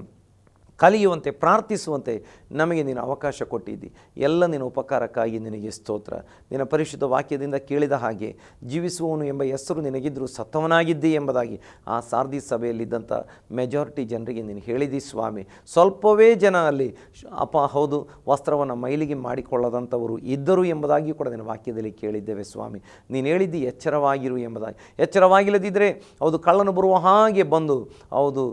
ಕಲಿಯುವಂತೆ, ಪ್ರಾರ್ಥಿಸುವಂತೆ ನಮಗೆ ನೀನು ಅವಕಾಶ ಕೊಟ್ಟಿದ್ದಿ. ಎಲ್ಲ ನಿನ್ನ ಉಪಕಾರಕ್ಕಾಗಿ ನಿನಗೆ ಸ್ತೋತ್ರ. ನಿನ್ನ ಪರಿಶುದ್ಧ ವಾಕ್ಯದಿಂದ ಕೇಳಿದ ಹಾಗೆ ಜೀವಿಸುವವನು ಎಂಬ ಹೆಸರು ನಿನಗಿದ್ದರೂ ಸತ್ತವನಾಗಿದ್ದಿ ಎಂಬುದಾಗಿ ಆ ಸಾರ್ದಿ ಸಭೆಯಲ್ಲಿದ್ದಂಥ ಮೆಜಾರಿಟಿ ಜನರಿಗೆ ನೀನು ಹೇಳಿದಿ ಸ್ವಾಮಿ. ಸ್ವಲ್ಪವೇ ಜನ ಅಲ್ಲಿ ಹೌದು ವಸ್ತ್ರವನ್ನು ಮೈಲಿಗೆ ಮಾಡಿಕೊಳ್ಳದಂಥವರು ಇದ್ದರು ಎಂಬುದಾಗಿ ಕೂಡ ನಿನ್ನ ವಾಕ್ಯದಲ್ಲಿ ಕೇಳಿದ್ದೇವೆ ಸ್ವಾಮಿ. ನೀನು ಹೇಳಿದ್ದಿ ಎಚ್ಚರವಾಗಿರು ಎಂಬುದಾಗಿ. ಎಚ್ಚರವಾಗಿಲ್ಲದಿದ್ದರೆ ಹೌದು ಕಳ್ಳನು ಬರುವ ಹಾಗೆ ಬಂದು ಹೌದು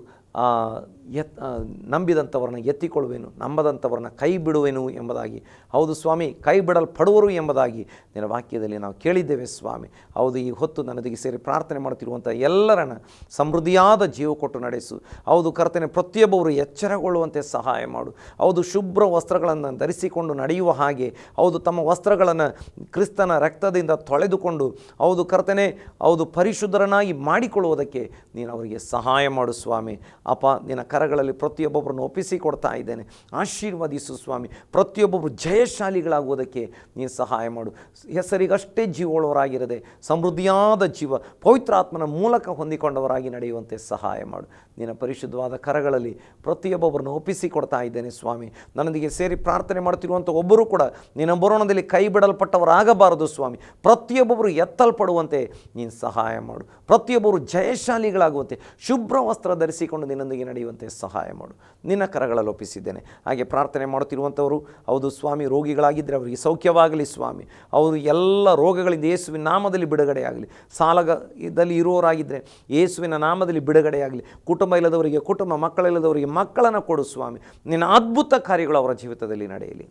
ನಂಬಿದಂಥವ್ರನ್ನ ಎತ್ತಿಕೊಳ್ಳುವೆನು, ನಂಬದಂಥವ್ರನ್ನ ಕೈ ಬಿಡುವೆನು ಎಂಬುದಾಗಿ. ಹೌದು ಸ್ವಾಮಿ, ಕೈ ಬಿಡಲ್ಪಡುವರು ಎಂಬುದಾಗಿ ನಿನ್ನ ವಾಕ್ಯದಲ್ಲಿ ನಾವು ಕೇಳಿದ್ದೇವೆ ಸ್ವಾಮಿ. ಹೌದು, ಈ ಹೊತ್ತು ನನ್ನದಿಗೆ ಸೇರಿ ಪ್ರಾರ್ಥನೆ ಮಾಡುತ್ತಿರುವಂಥ ಎಲ್ಲರನ್ನ ಸಮೃದ್ಧಿಯಾದ ಜೀವ ಕೊಟ್ಟು ನಡೆಸು. ಹೌದು ಕರ್ತನೆ, ಪ್ರತಿಯೊಬ್ಬರು ಎಚ್ಚರಗೊಳ್ಳುವಂತೆ ಸಹಾಯ ಮಾಡು. ಹೌದು, ಶುಭ್ರ ವಸ್ತ್ರಗಳನ್ನು ಧರಿಸಿಕೊಂಡು ನಡೆಯುವ ಹಾಗೆ, ಹೌದು ತಮ್ಮ ವಸ್ತ್ರಗಳನ್ನು ಕ್ರಿಸ್ತನ ರಕ್ತದಿಂದ ತೊಳೆದುಕೊಂಡು ಹೌದು ಕರ್ತನೆ, ಹೌದು ಪರಿಶುದ್ಧರನ್ನಾಗಿ ಮಾಡಿಕೊಳ್ಳುವುದಕ್ಕೆ ನೀನು ಅವರಿಗೆ ಸಹಾಯ ಮಾಡು ಸ್ವಾಮಿ. ಅಪ್ಪ, ನಿನ್ನ ಕರಗಳಲ್ಲಿ ಪ್ರತಿಯೊಬ್ಬೊಬ್ಬರನ್ನು ಒಪ್ಪಿಸಿ ಕೊಡ್ತಾ ಇದ್ದೇನೆ. ಆಶೀರ್ವದಿಸು ಸ್ವಾಮಿ. ಪ್ರತಿಯೊಬ್ಬೊಬ್ಬರು ಜಯಶಾಲಿಗಳಾಗುವುದಕ್ಕೆ ನೀನು ಸಹಾಯ ಮಾಡು. ಹೆಸರಿಗಷ್ಟೇ ಜೀವವುಳ್ಳವರಾಗಿರದೆ ಸಮೃದ್ಧಿಯಾದ ಜೀವ ಪವಿತ್ರಾತ್ಮನ ಮೂಲಕ ಹೊಂದಿಕೊಂಡವರಾಗಿ ನಡೆಯುವಂತೆ ಸಹಾಯ ಮಾಡು. ನಿನ್ನ ಪರಿಶುದ್ಧವಾದ ಕರಗಳಲ್ಲಿ ಪ್ರತಿಯೊಬ್ಬೊಬ್ಬರನ್ನು ಒಪ್ಪಿಸಿ ಕೊಡ್ತಾ ಇದ್ದೇನೆ ಸ್ವಾಮಿ. ನನ್ನೊಂದಿಗೆ ಸೇರಿ ಪ್ರಾರ್ಥನೆ ಮಾಡ್ತಿರುವಂಥ ಒಬ್ಬರು ಕೂಡ ನಿನ್ನ ಬರೋಣದಲ್ಲಿ ಕೈ ಬಿಡಲ್ಪಟ್ಟವರಾಗಬಾರದು ಸ್ವಾಮಿ. ಪ್ರತಿಯೊಬ್ಬೊಬ್ಬರು ಎತ್ತಲ್ಪಡುವಂತೆ ನೀನು ಸಹಾಯ ಮಾಡು. ಪ್ರತಿಯೊಬ್ಬರು ಜಯಶಾಲಿಗಳಾಗುವಂತೆ ಶುಭ್ರ ವಸ್ತ್ರ ಧರಿಸಿಕೊಂಡು ನಿನ್ನೊಂದಿಗೆ ನಡೆಯುವಂತೆ ಸಹಾಯ ಮಾಡು. ನಿನ್ನ ಕರಗಳಲ್ಲಿ ಒಪ್ಪಿಸಿದ್ದೇನೆ. ಹಾಗೆ ಪ್ರಾರ್ಥನೆ ಮಾಡುತ್ತಿರುವಂಥವರು ಹೌದು ಸ್ವಾಮಿ, ರೋಗಿಗಳಾಗಿದ್ದರೆ ಅವರಿಗೆ ಸೌಖ್ಯವಾಗಲಿ ಸ್ವಾಮಿ. ಅವರು ಎಲ್ಲ ರೋಗಗಳಿಂದ ಯೇಸುವಿನ ನಾಮದಲ್ಲಿ ಬಿಡುಗಡೆಯಾಗಲಿ. ಸಾಲದಲ್ಲಿ ಇರುವವರಾಗಿದ್ದರೆ ಯೇಸುವಿನ ನಾಮದಲ್ಲಿ ಬಿಡುಗಡೆಯಾಗಲಿ. ಕುಟುಂಬ ಇಲ್ಲದವರಿಗೆ ಕುಟುಂಬ, ಮಕ್ಕಳಿಲ್ಲದವರಿಗೆ ಮಕ್ಕಳನ್ನು ಕೊಡು ಸ್ವಾಮಿ. ನಿನ್ನ ಅದ್ಭುತ ಕಾರ್ಯಗಳು ಅವರ ಜೀವಿತದಲ್ಲಿ ನಡೆಯಲಿ.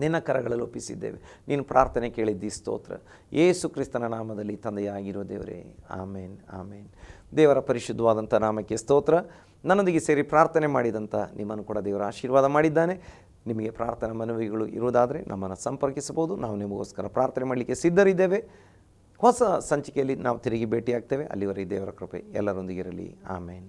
ನಿನ್ನ ಕರಗಳಲ್ಲಿ ಒಪ್ಪಿಸಿದ್ದೇವೆ. ನೀನು ಪ್ರಾರ್ಥನೆ ಕೇಳಿದ್ದಿ, ಸ್ತೋತ್ರ. ಯೇಸು ಕ್ರಿಸ್ತನ ನಾಮದಲ್ಲಿ ತಂದೆಯಾಗಿರೋ ದೇವರೇ, ಆಮೇನ್, ಆಮೇನ್. ದೇವರ ಪರಿಶುದ್ಧವಾದಂಥ ನಾಮಕ್ಕೆ ಸ್ತೋತ್ರ. ನನ್ನೊಂದಿಗೆ ಸೇರಿ ಪ್ರಾರ್ಥನೆ ಮಾಡಿದಂಥ ನಿಮ್ಮನ್ನು ಕೂಡ ದೇವರ ಆಶೀರ್ವಾದ ಮಾಡಿದ್ದಾನೆ. ನಿಮಗೆ ಪ್ರಾರ್ಥನಾ ಮನವಿಗಳು ಇರುವುದಾದರೆ ನಮ್ಮನ್ನು ಸಂಪರ್ಕಿಸಬಹುದು. ನಾವು ನಿಮಗೋಸ್ಕರ ಪ್ರಾರ್ಥನೆ ಮಾಡಲಿಕ್ಕೆ ಸಿದ್ಧರಿದ್ದೇವೆ. ಹೊಸ ಸಂಚಿಕೆಯಲ್ಲಿ ನಾವು ತಿರುಗಿ ಭೇಟಿಯಾಗ್ತೇವೆ. ಅಲ್ಲಿವರೆಗೆ ದೇವರ ಕೃಪೆ ಎಲ್ಲರೊಂದಿಗಿರಲಿ. ಆಮೇನ್.